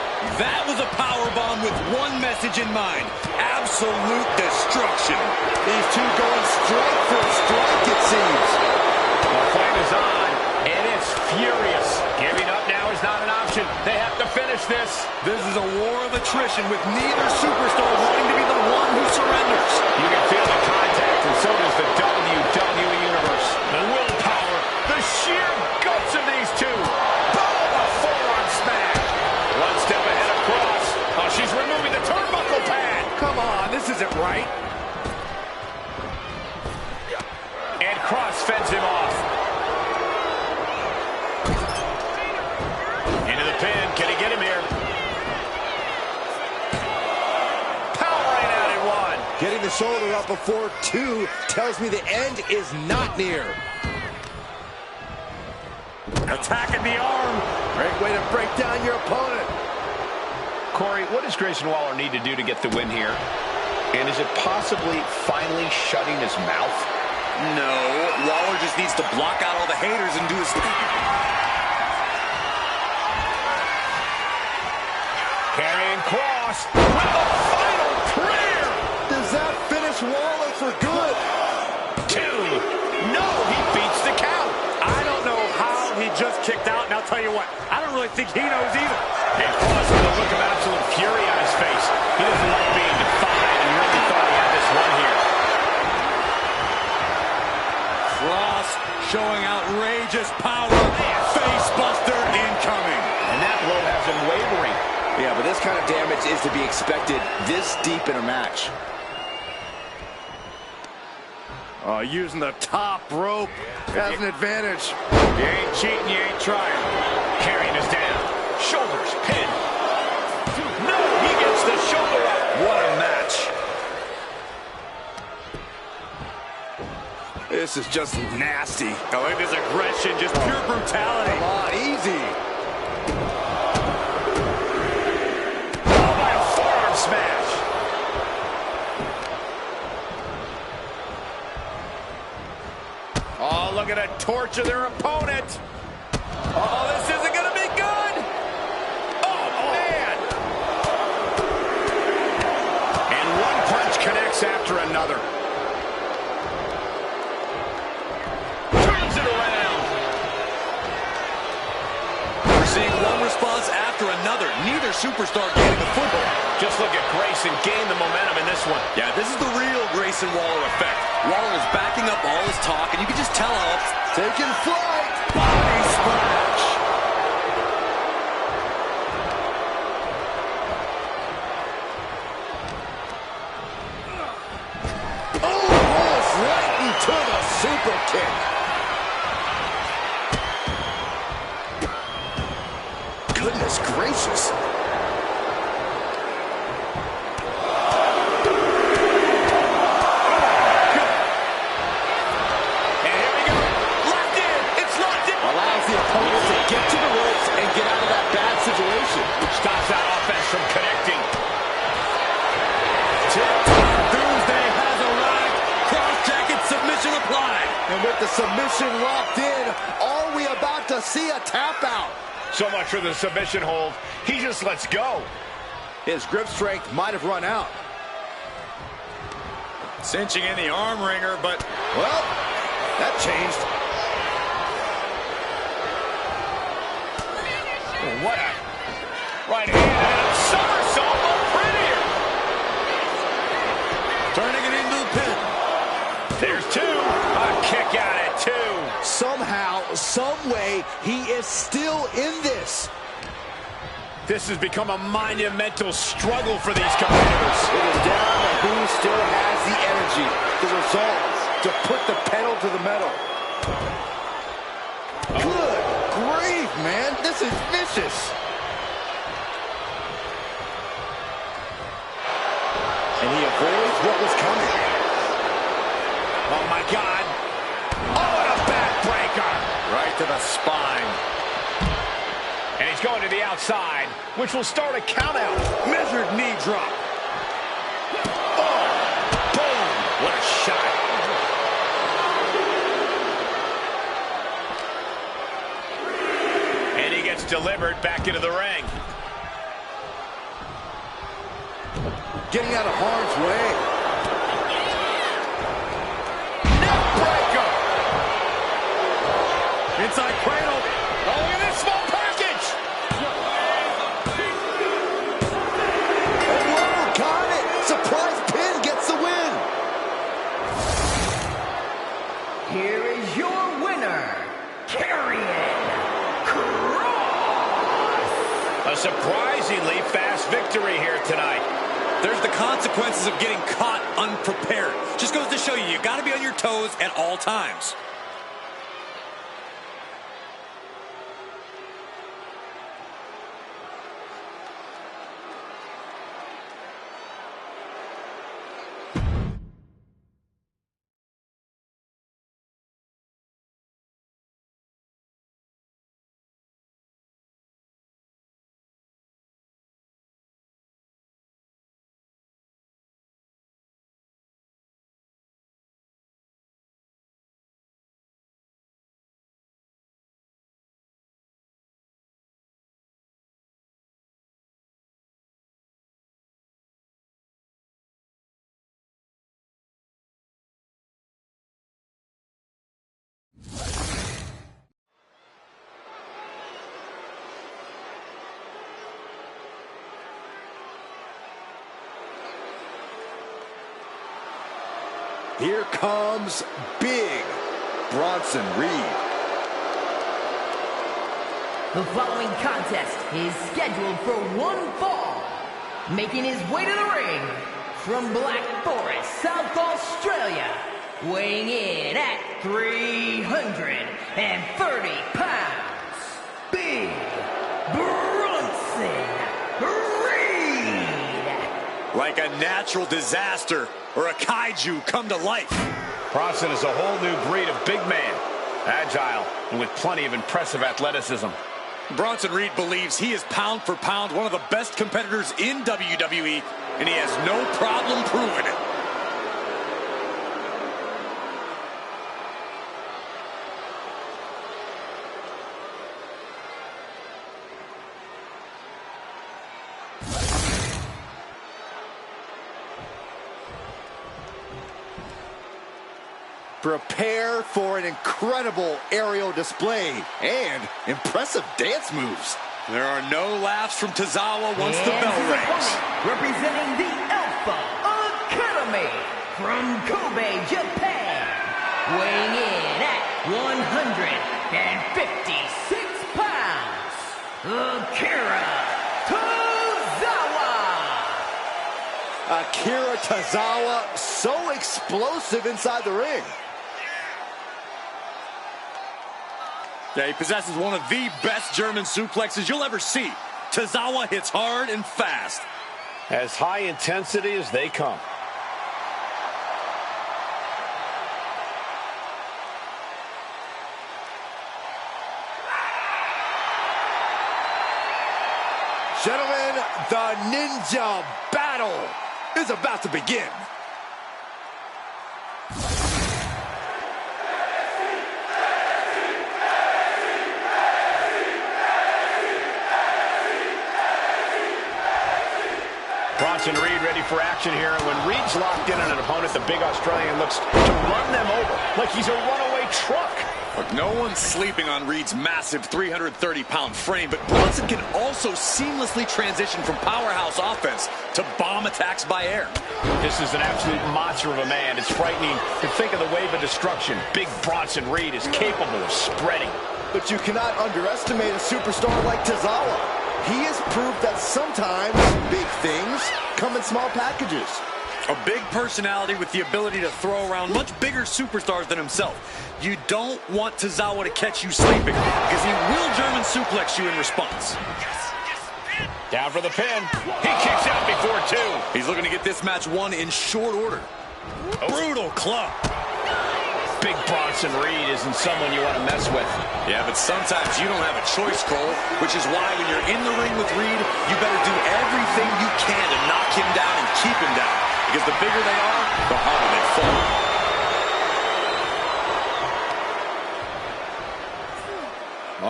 message in mind. Absolute destruction. These two going strike for strike, it seems. The flame is on, and it's furious. Giving up now is not an option. They have to finish this. This is a war of attrition with neither superstar wanting to be the one who surrenders. You can feel the contact, and so does the WWE Universe. The willpower, the sheer guts of these two. Boom, a forearm smash. One step ahead of Cross. Oh, she's removing the turnbuckle pad. Come on, this isn't right. And Cross fends him off. Into the pin. Can he get him here? Powering out at one. Getting the shoulder up before two tells me the end is not near. Attacking the arm. Great way to break down your opponent. Corey, what does Grayson Waller need to do to get the win here? And is it possibly finally shutting his mouth? No, Waller just needs to block out all the haters and do his thing. Carrying Cross with a final prayer. Does that finish Waller for good? 2. No, he beats the count. I don't know how he just kicked out, and I'll tell you what, I don't really think he knows either. And Cross with a look of absolute fury on his face. He doesn't like being defied and really thought he had this one here. Cross showing outrageous power. Face buster incoming. And that blow has him wavering. Yeah, but this kind of damage is to be expected this deep in a match. Using the top rope as an advantage. You ain't cheating, you ain't trying. Carrying us down. Shoulders, pin. No, he gets the shoulder up. What a match. This is just nasty. Oh, look at this aggression, just pure brutality. Come on, easy. Oh, by a forearm smash. Oh, look at a torture their opponent. Oh, this isn't going to be good. Oh, man. And one punch connects after another. Turns it around. We're seeing one response after another. Neither superstar gaining a foothold. Just look at Grayson gain the momentum in this one. Yeah, this is the real Grayson Waller effect. Waller is backing up all his talk, and you can just tell how Taking flight. body splash. Oh, rolls right into the super kick. Goodness gracious. And here we go. Locked in. It's locked in. Allows the opponent to get to the ropes and get out of that bad situation. Stops that offense from connecting. Tuesday has arrived. Cross jacket submission applied. And with the submission locked in, are we about to see a tap out? So much for the submission hold. He just lets go. His grip strength might have run out. Cinching in the arm wringer, but Well, that changed. What a right hand and a somersault, no prettier. turning it into the pin. There's 2. A kick out at 2. Somehow, some way, he is still in this. This has become a monumental struggle for these competitors. It is down to who still has the energy, the resolve to put the pedal to the metal. Good grief, man. This is vicious. And he avoids what was coming. Oh, my God. Oh, and a backbreaker. Right to the spine. And he's going to the outside, which will start a countout. Measured knee drop. Oh, boom. What a shot. And he gets delivered back into the ring. getting out of harm's way. Neckbreaker. Inside cradle. Oh, look at this small package. Oh, whoa, got it. Surprise pin gets the win. Here is your winner, Karrion Kross. A surprisingly fast victory here tonight. There's the consequences of getting caught unprepared. Just goes to show you, you got to be on your toes at all times. Here comes Big Bronson Reed. The following contest is scheduled for one fall. Making his way to the ring from Black Forest, South Australia, weighing in at 330 pounds, Big Bronson Reed. Like a natural disaster or a kaiju come to life. Bronson is a whole new breed of big man. Agile and with plenty of impressive athleticism. Bronson Reed believes he is pound for pound one of the best competitors in WWE, and he has no problem proving it. Prepare for an incredible aerial display and impressive dance moves. There are no laughs from Tozawa once the And bell his rings. opponent, representing the Alpha Academy from Kobe, Japan, weighing in at 156 pounds, Akira Tozawa. Akira Tozawa, so explosive inside the ring. Yeah, he possesses one of the best German suplexes you'll ever see. Tozawa hits hard and fast. As high intensity as they come. Gentlemen, the Ninja Battle is about to begin. Bronson Reed ready for action here, and when Reed's locked in on an opponent, the big Australian looks to run them over like he's a runaway truck. Look, no one's sleeping on Reed's massive 330-pound frame, but Bronson can also seamlessly transition from powerhouse offense to bomb attacks by air. This is an absolute monster of a man. It's frightening to think of the wave of destruction Big Bronson Reed is capable of spreading. But you cannot underestimate a superstar like Tozawa. He has proved that sometimes big things come in small packages. A big personality with the ability to throw around much bigger superstars than himself. You don't want Tozawa to catch you sleeping, because he will German suplex you in response. Down for the pin. He kicks out before two. He's looking to get this match won in short order. Oh. Brutal club. Big Bronson Reed isn't someone you want to mess with. Yeah, but sometimes you don't have a choice, Cole, which is why when you're in the ring with Reed, you better do everything you can to knock him down and keep him down. Because the bigger they are, the harder they fall.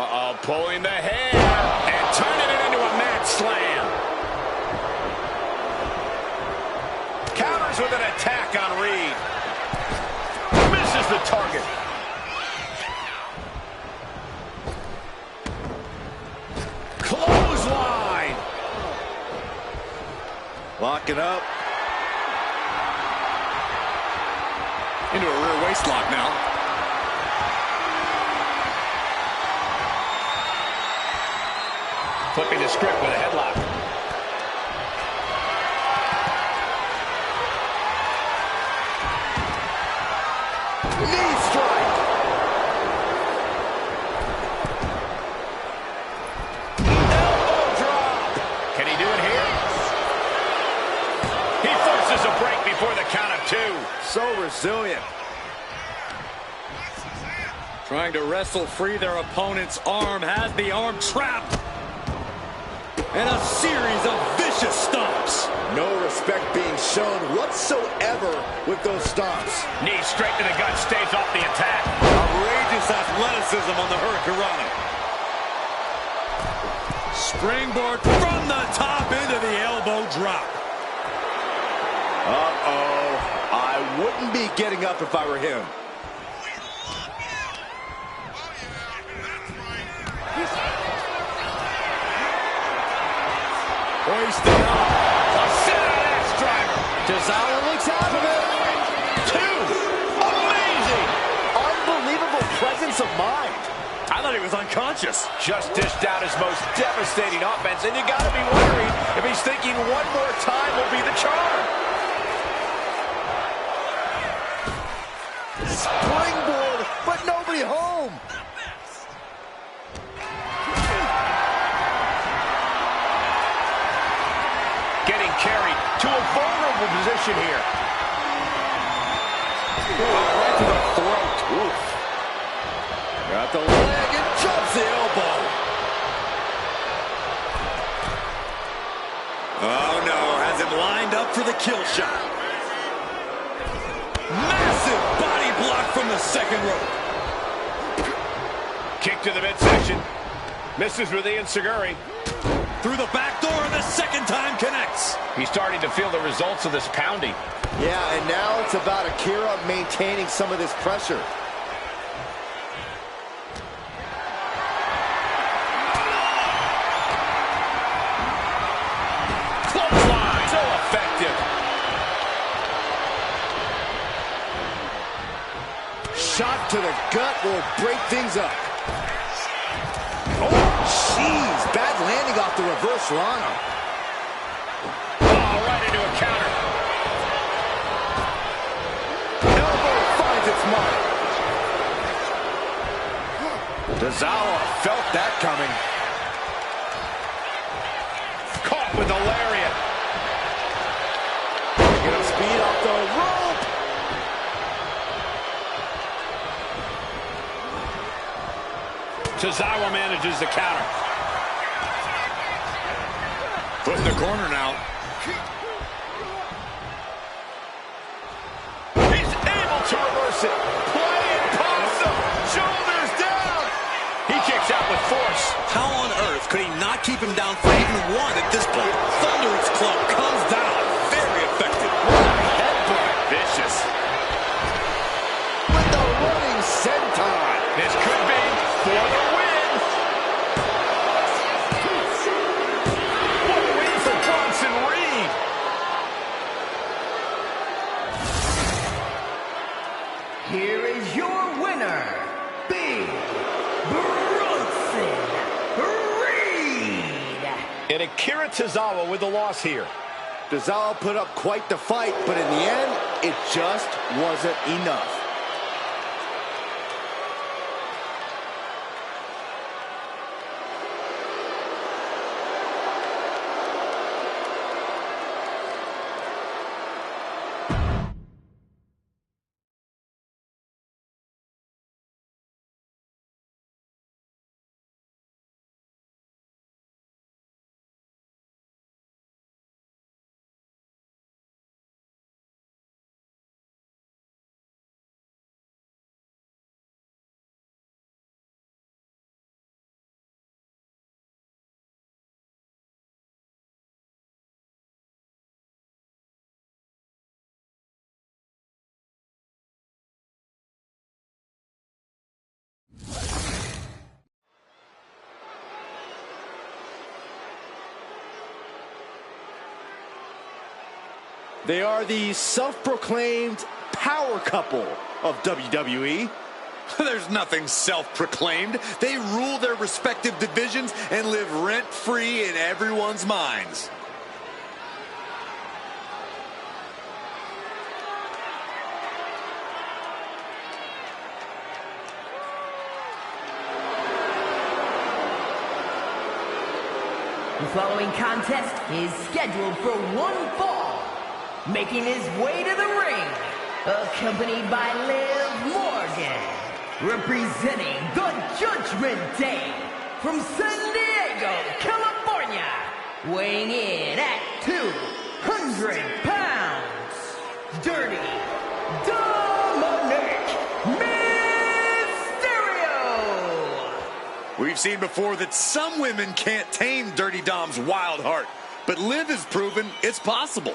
Uh-oh, pulling the hair and turning it into a mat slam. Locking up. Into a rear waist lock now. Flipping the script with a headlock. Knee strike. Elbow drop. Can he do it here? He forces a break before the count of 2. So resilient. Trying to wrestle free their opponent's arm. Has the arm trapped. And a series of vicious stomps. No respect being shown whatsoever with those stomps. Knee straight to the gut, stays off the attack. Outrageous athleticism on the Hurricanrana. Springboard from the top into the elbow drop. Uh-oh. I wouldn't be getting up if I were him. Hoisted up. A sit-out axe driver. Tozawa looks out of it. 2. Amazing. Unbelievable presence of mind. I thought he was unconscious. Just dished out his most devastating offense, and you got to be worried if he's thinking one more time will be the charm. Springboard, but nobody home. Getting carried to a vulnerable position here. Right to the throat. Oof. Got the leg and jumps the elbow. Oh no, has him lined up for the kill shot. Massive body block from the second rope. Kick to the midsection. Misses with the enziguri. Through the back door, and the second time connects. He's starting to feel the results of this pounding. Yeah, and now it's about Akira maintaining some of this pressure. Clothesline. So effective. Shot to the gut will break things up. Oh, jeez. Bad landing off the reverse Rana. Oh, right into a counter. Elbow finds its mark. Tozawa felt that coming. Caught with the lariat. Get up speed off the rope. Tozawa manages the counter. Foot in the corner now. He's able to reverse it. Playing possum. Shoulders down. He kicks out with force. How on earth could he not keep him down for even one at this point? Thunderous club comes down. Very effective. Headbutt. Vicious. With the running senton. This could be for the win. What a win for Bronson Reed. Here is your winner, Big Bronson Reed. And Akira Tozawa with the loss here. Tozawa put up quite the fight, but in the end, it just wasn't enough. They are the self-proclaimed power couple of WWE. There's nothing self-proclaimed. They rule their respective divisions and live rent-free in everyone's minds. The following contest is scheduled for one fall. Making his way to the ring, accompanied by Liv Morgan, representing the Judgment Day from San Diego, California, weighing in at 200 pounds, Dirty Dominic Mysterio. We've seen before that some women can't tame Dirty Dom's wild heart, but Liv has proven it's possible.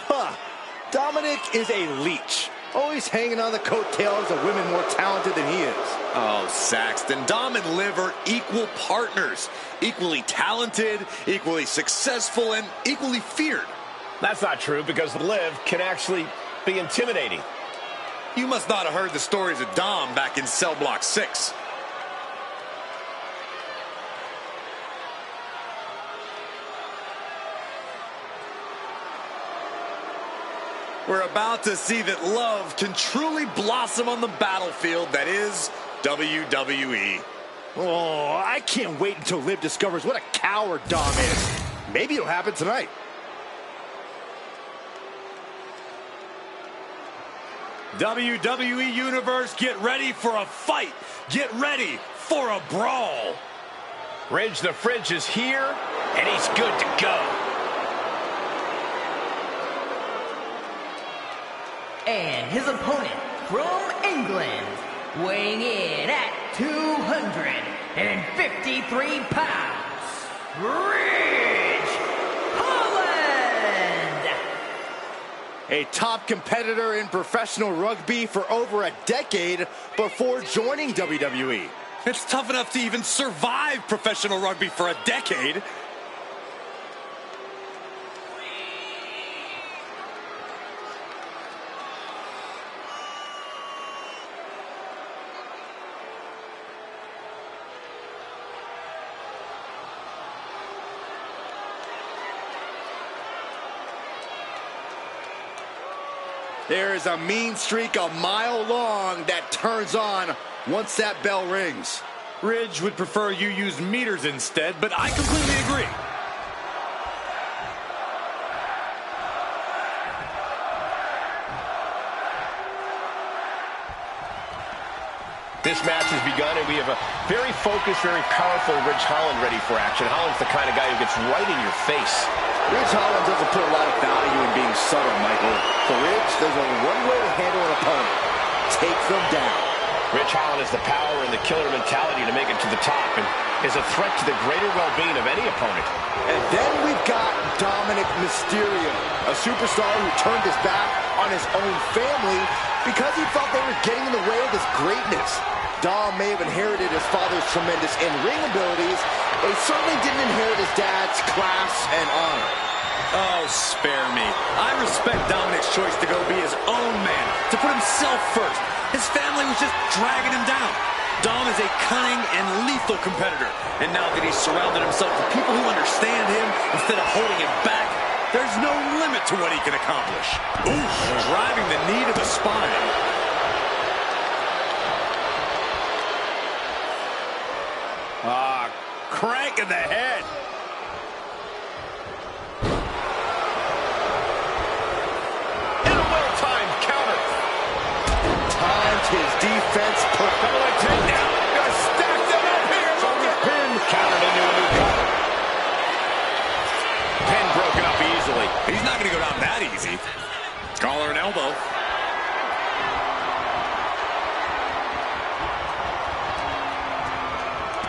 Huh. Dominic is a leech, always hanging on the coattails of women more talented than he is. Oh, Saxton, Dom and Liv are equal partners, equally talented, equally successful, and equally feared. That's not true, because Liv can actually be intimidating. You must not have heard the stories of Dom back in Cell Block 6. We're about to see that love can truly blossom on the battlefield that is WWE. Oh, I can't wait until Liv discovers what a coward Dom is. Maybe it'll happen tonight. WWE Universe, get ready for a fight. Get ready for a brawl. Ridge the Fridge is here, and he's good to go. And his opponent from England, weighing in at 253 pounds, Ridge Holland. A top competitor in professional rugby for over a decade before joining WWE. It's tough enough to even survive professional rugby for a decade. There is a mean streak a mile long that turns on once that bell rings. Ridge would prefer you use meters instead, but I completely agree. This match has begun, and we have a very focused, very powerful Ridge Holland ready for action. Holland's the kind of guy who gets right in your face. Ridge Holland doesn't put a lot of value in being subtle, Michael. For Ridge, there's only one way to handle an opponent. Take them down. Ridge Holland has the power and the killer mentality to make it to the top, and is a threat to the greater well-being of any opponent. And then we've got Dominic Mysterio, a superstar who turned his back on his own family because he felt they were getting in the way of his greatness. Dom may have inherited his father's tremendous in-ring abilities, but he certainly didn't inherit his dad's class and honor. Oh, spare me. I respect Dominic's choice to go be his own man, to put himself first. His family was just dragging him down. Dom is a cunning and lethal competitor, and now that he's surrounded himself with people who understand him instead of holding him back, there's no limit to what he can accomplish. Oof, driving the knee to the spine. Crank in the head. And a well-timed counter. Timed his defense perfectly. Takedown. Gonna stack them up here. Shoulder pin. Countered into a new cover. Pin broken up easily. He's not going to go down that easy. Collar and elbow.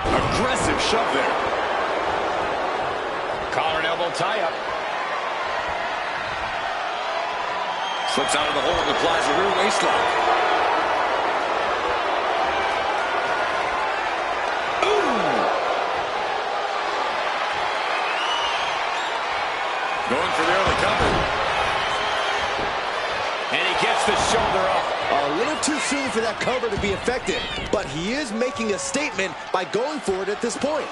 Aggressive shove there. Collar and elbow tie-up. Slips out of the hold and applies a rear waist lock. Ooh! Going for the early cover. And he gets the shoulder up. A little too soon for that cover to be effective, but he is making a statement by going for it at this point.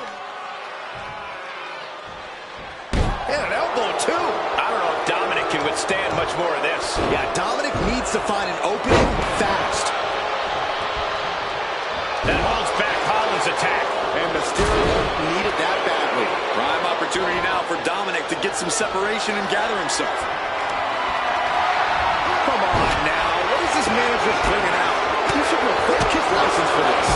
And an elbow, too. I don't know if Dominic can withstand much more of this. Yeah, Dominic needs to find an opening fast. That holds back Holland's attack. And Mysterio needed that badly. Prime opportunity now for Dominic to get some separation and gather himself. Come on now. What is this manager bringing out? He should revoke his license for this.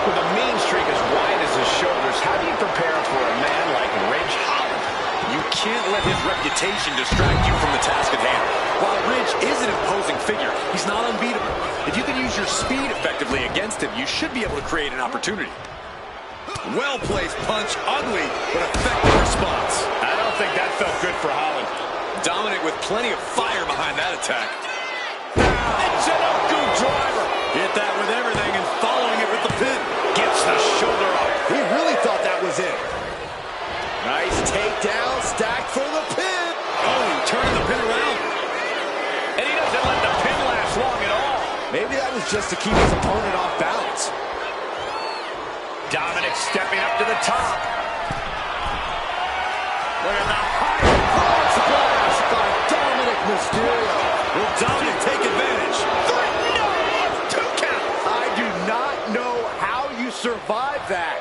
With a mean streak as wide as his shoulders, how do you prepare for a man like Ridge Holland? You can't let his reputation distract you from the task at hand. While Ridge is an imposing figure, he's not unbeatable. If you can use your speed effectively against him, you should be able to create an opportunity. Well-placed punch, ugly, but effective response. I don't think that felt good for Holland. Dominic with plenty of fire behind that attack. It's an Oku driver. Hit that with everything and following it with the pin. Gets the shoulder up. He really thought that was it. Nice takedown, stacked for the pin. Oh, turning the pin around. And he doesn't let the pin last long at all. Maybe that was just to keep his opponent off balance. Dominic stepping up to the top. Look at the high Frog splash by Dominic Mysterio. Will Dominic take advantage? No, 2 count. I do not know how you survive that.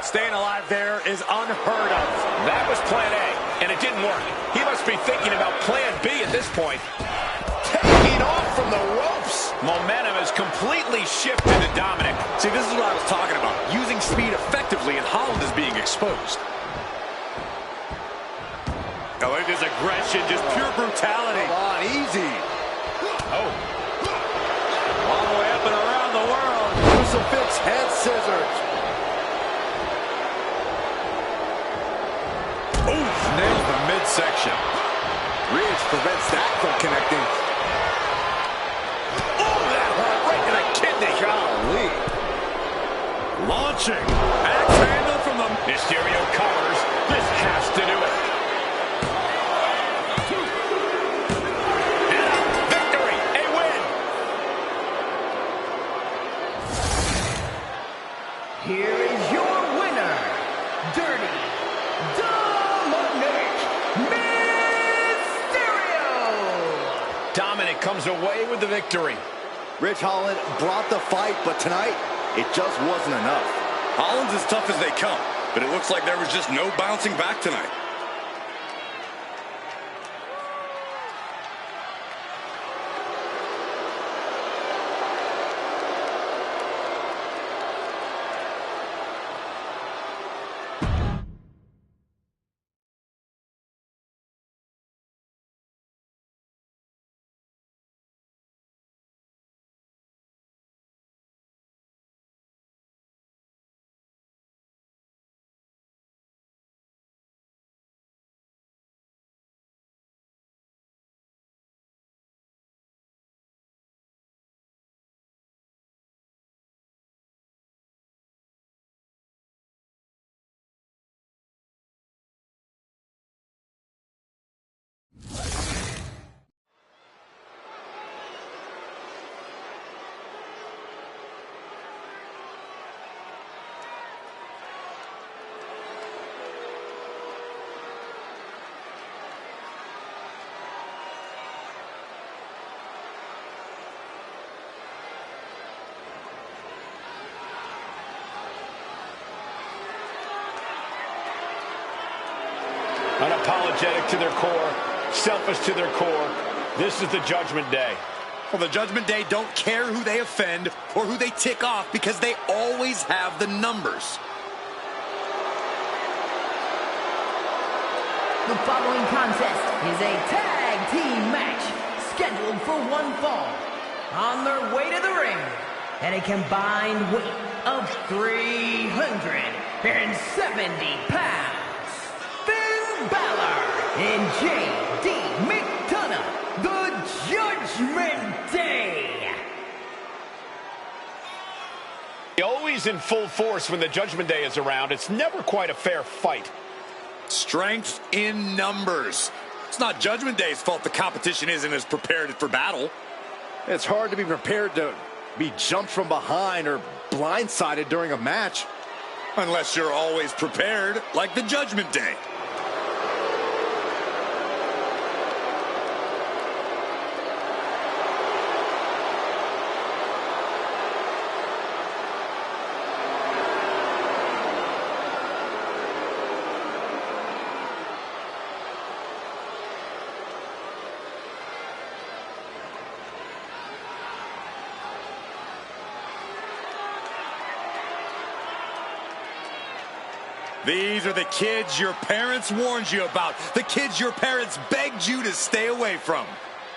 Staying alive there is unheard of. That was plan A, and it didn't work. He must be thinking about plan B at this point. Taking off from the ropes. Momentum has completely shifted to Dominic. See, this is what I was talking about. Using speed effectively, and Holland is being exposed. Oh, look at his aggression, just pure brutality. Come on, easy. Oh. All the way up and around the world. Crucifix head scissors. Oof, nails the midsection. Ridge prevents that from connecting. Oh, that hurt right to the kidney. Golly. Launching. Axe handle from the... Mysterio covers. This has to do it. And a victory. A win. Here is your winner, Dirty Dominic Mysterio! Dominic comes away with the victory. Ridge Holland brought the fight, but tonight, it just wasn't enough. Holland's as tough as they come, but it looks like there was just no bouncing back tonight. Unapologetic to their core, selfish to their core. This is the Judgment Day. Well, the Judgment Day don't care who they offend or who they tick off because they always have the numbers. The following contest is a tag team match scheduled for one fall. On their way to the ring, at a combined weight of 370 pounds. Balor and J.D. McDonough, the Judgment Day. Always in full force when the Judgment Day is around. It's never quite a fair fight. Strength in numbers. It's not Judgment Day's fault the competition isn't as prepared for battle. It's hard to be prepared to be jumped from behind or blindsided during a match. Unless you're always prepared, like the Judgment Day. These are the kids your parents warned you about. The kids your parents begged you to stay away from.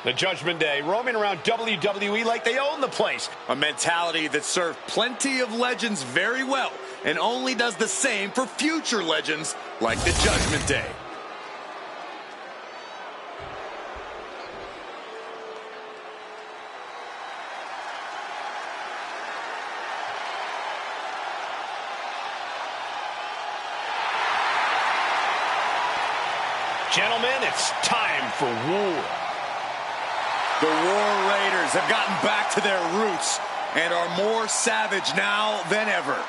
The Judgment Day roaming around WWE like they own the place. A mentality that served plenty of legends very well and only does the same for future legends like the Judgment Day. Gentlemen, it's time for war. The War Raiders have gotten back to their roots and are more savage now than ever.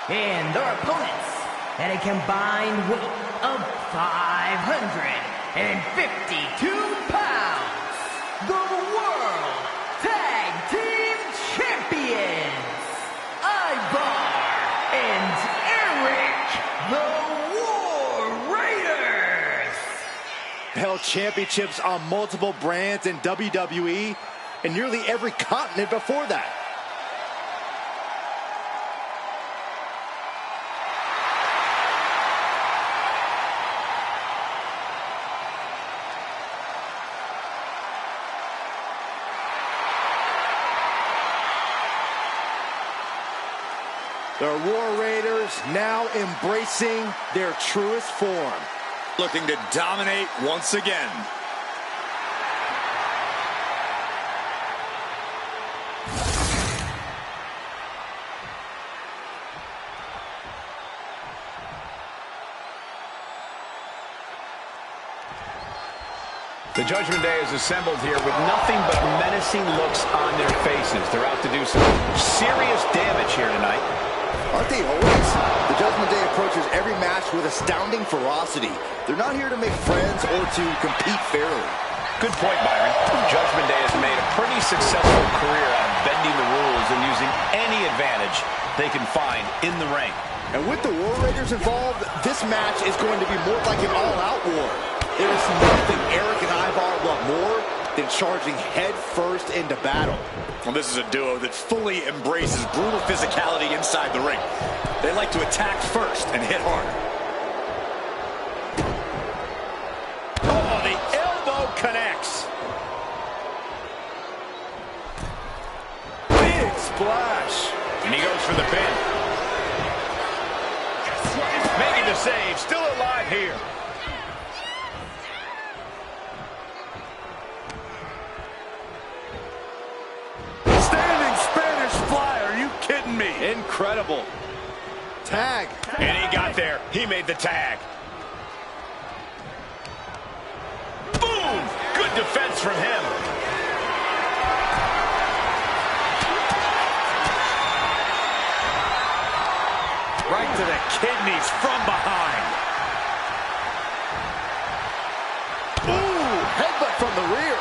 And their opponents at a combined weight of 552 pounds, the World Tag Team Champions, Ivar and Eric, the War Raiders. Held championships on multiple brands in WWE and nearly every continent before that. The War Raiders now embracing their truest form. Looking to dominate once again. The Judgment Day is assembled here with nothing but menacing looks on their faces. They're out to do some serious damage here tonight. Aren't they always? The Judgment Day approaches every match with astounding ferocity. They're not here to make friends or to compete fairly. Good point, Byron. Judgment Day has made a pretty successful career out of bending the rules and using any advantage they can find in the ring. And with the War Raiders involved, this match is going to be more like an all-out war. There is nothing Eric and Ivar love more than charging head first into battle. Well, this is a duo that fully embraces brutal physicality inside the ring. They like to attack first and hit hard. Oh, the elbow connects. Big splash. And he goes for the pin. Making the save, still alive here. Incredible. Tag. And he got there. He made the tag. Boom! Good defense from him. Right to the kidneys from behind. Ooh, headbutt from the rear.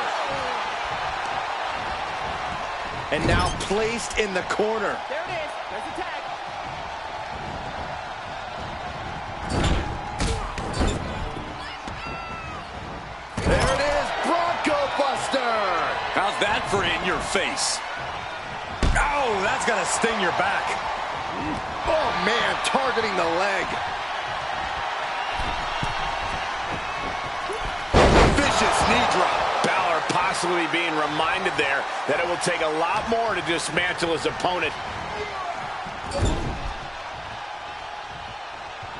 And now placed in the corner. There it is. There's the tag. There it is, Bronco Buster. How's that for in your face? Oh, that's gonna sting your back. Oh man, targeting the leg. Vicious knee drop. Balor possibly being reminded there that it will take a lot more to dismantle his opponent.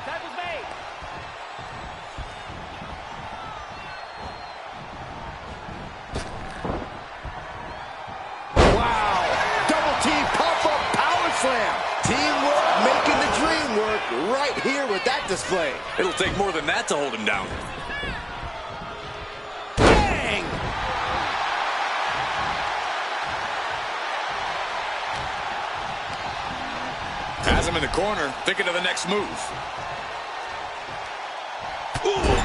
Tackle's made. Wow, double team pop-up power slam. Teamwork making the dream work right here with that display. It'll take more than that to hold him down. Bang! Has him in the corner, thinking of the next move. Ooh.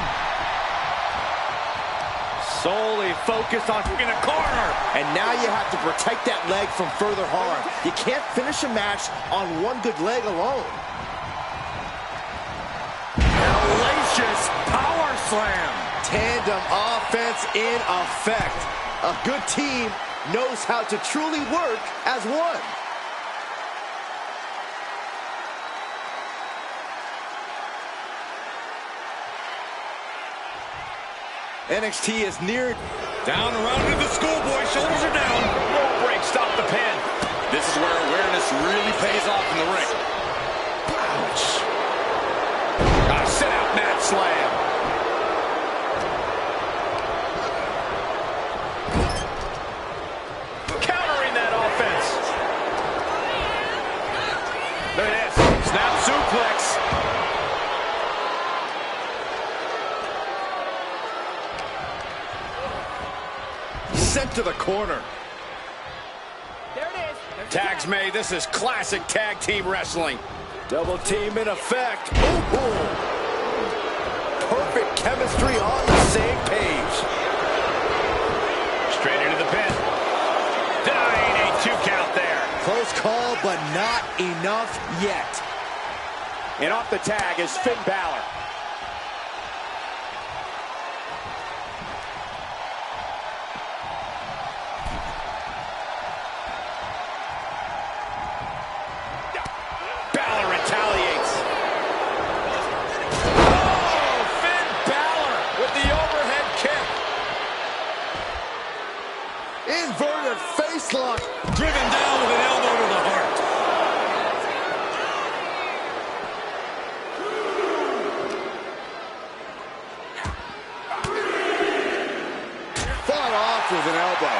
Solely focused on in the corner. And now you have to protect that leg from further harm. You can't finish a match on one good leg alone. Hellacious power slam. Tandem offense in effect. A good team knows how to truly work as one. NXT is near. Down around to the schoolboy. Shoulders are down. Rope break. Stop the pin. This is where awareness really pays off in the ring. Ouch. Sit out mat slam. Countering that offense. There it is. Snap suplex. Sent to the corner. There it is. Tags made. This is classic tag team wrestling. Double team in effect. Ooh. Perfect chemistry on the same page. Straight into the pin. Denying a 2 count there. Close call, but not enough yet. And off the tag is Finn Balor. Balor retaliates. Oh, Finn Balor with the overhead kick. Inverted face lock. Driven down with an elbow to the heart. Fought off with an elbow.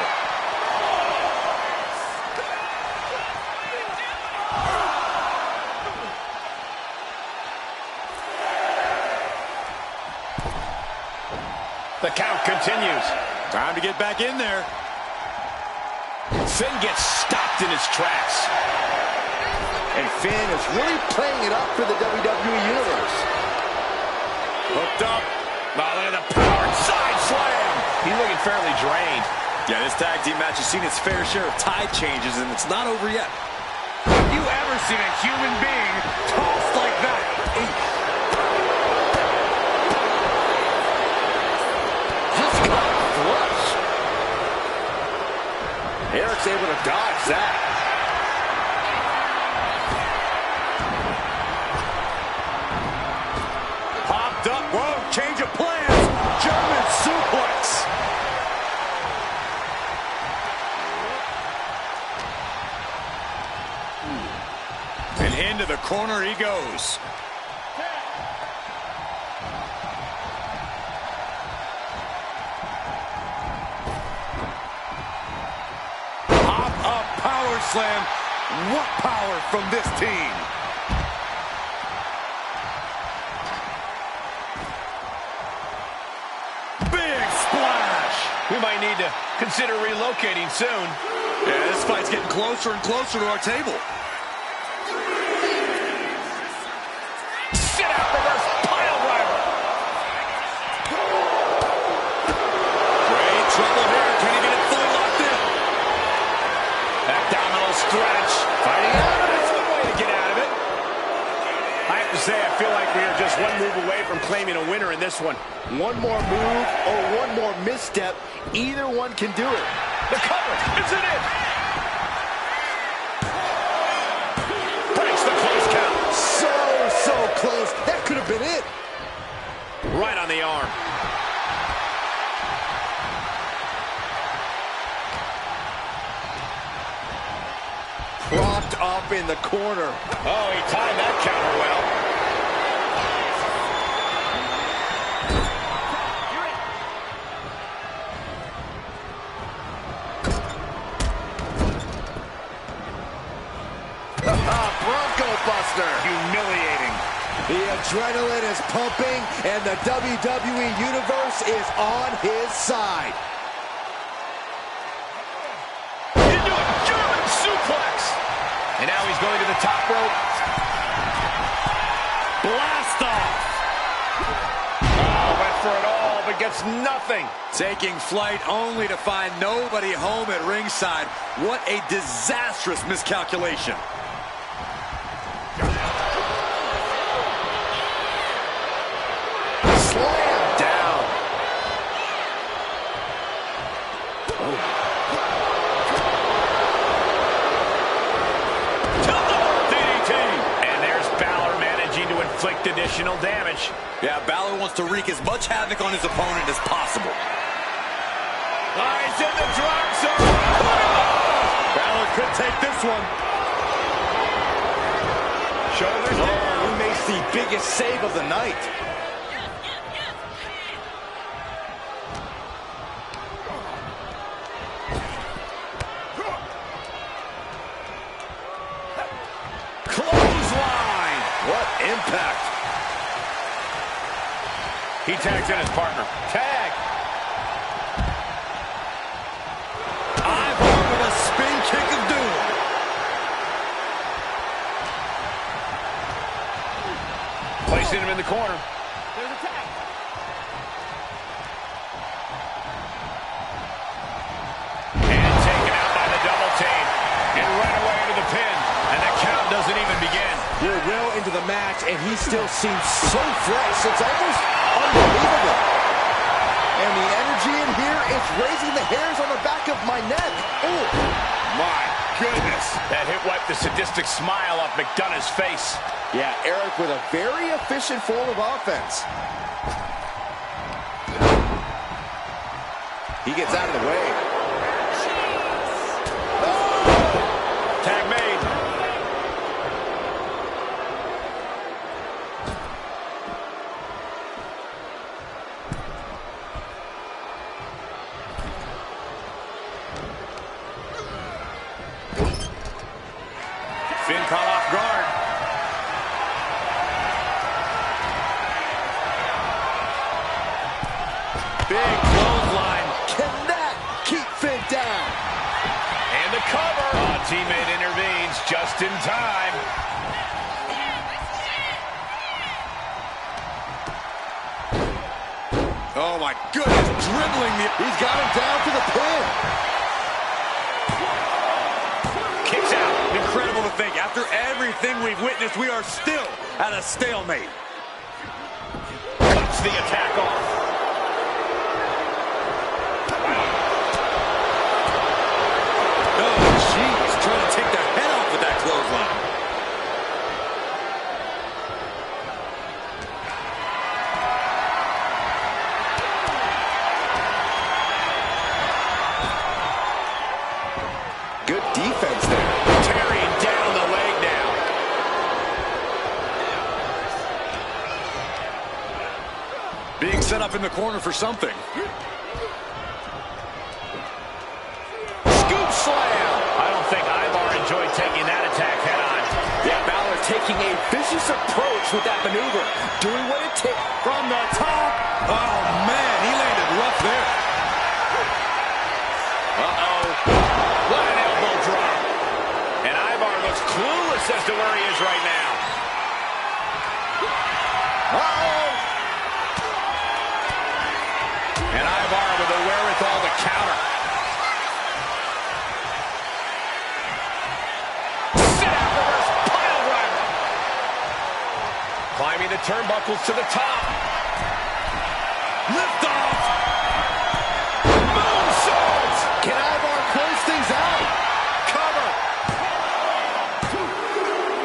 The count continues. Time to get back in there. Finn gets stopped in his tracks. And Finn is really playing it up for the WWE Universe. Hooked up. Oh, look at the power side slam. He's looking fairly drained. Yeah, this tag team match has seen its fair share of tide changes, and it's not over yet. Have you ever seen a human being tossed like that? Just got flush. Eric's able to dodge that. Popped up. Whoa, change of plans. German suplex. And into the corner he goes. Pop-up power slam. What power from this team. Big splash. We might need to consider relocating soon. Yeah, this fight's getting closer and closer to our table. Sit out reverse pile driver. Great trouble here. Can he get it fully locked in? Abdominal stretch. Fighting out of it. It's one way to get out of it. I have to say, I feel like we are just one move away from claiming a winner in this one. One more move or one more misstep, either one can do it. The cover. Is it in? Breaks the close count. So close. That could have been it. Right on the arm. Propped up in the corner. Oh, he timed that counter well. Bronco Buster. Humiliating. The adrenaline is pumping, and the WWE Universe is on his side. Into a German suplex. And now he's going to the top rope. Blast off. Oh, went for it all, but gets nothing. Taking flight only to find nobody home at ringside. What a disastrous miscalculation. Slam down. DDT. And there's Balor managing to inflict additional damage. Yeah, Balor wants to wreak as much havoc on his opponent as possible. He's in the drop zone. Balor could take this one. Shoulders down. Who makes the biggest save of the night? Clothesline. What impact. He tags in his partner. Tag. Eyeball with a spin kick of doom. Placing him in the corner. There's a tag. And taken out by the double team. And right away into the pin. And the count doesn't even begin. We're well into the match, and he still seems so fresh. It's almost unbelievable. And the energy in here is raising the hairs on the back of my neck. Oh, My goodness. That hit wiped the sadistic smile off McDonough's face. yeah, Eric with a very efficient form of offense. He gets out of the way. Tag made. Finn caught off guard. Big clothesline. Can that keep Finn down? And the cover. Oh, teammate intervenes just in time. Oh my goodness, dribbling the... He's got him down to the pin. Kicks out. Incredible to think, after everything we've witnessed, we are still at a stalemate. Cuts the attack off. Oh, jeez, trying to take the head off with that clothesline. Good defense there. Tearing down the leg now. Being set up in the corner for something. Scoop slam. I don't think Ivar enjoyed taking that attack head on. Yeah, Balor taking a vicious approach with that maneuver. Doing what it takes from the top. Oh, man, he landed rough there. Uh-oh. What an elbow drop. And Ivar looks clueless as to where he is right now. Uh-oh. And Ivar with the wherewithal to counter. Sit out reverse pile driver. Climbing the turnbuckles to the top. Lift off. Moonsaults. Can Ivar close things out? Cover.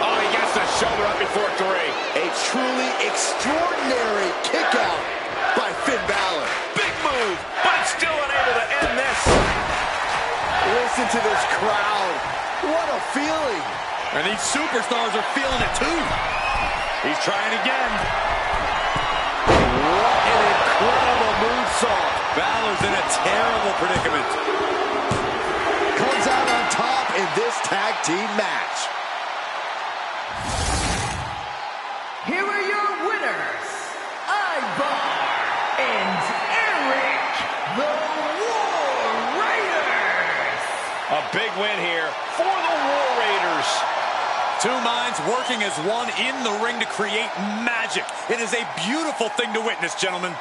Oh, he gets the shoulder up before 3. A truly extraordinary kick out by Finn Balor. Big move, but it's still unable to end this. Listen to this crowd. What a feeling. And these superstars are feeling it too. He's trying again. What an incredible moonsault. Balor's in a terrible predicament. Comes out on top in this tag team match. Here are your Big win here for the War Raiders. Two minds working as one in the ring to create magic. It is a beautiful thing to witness, gentlemen.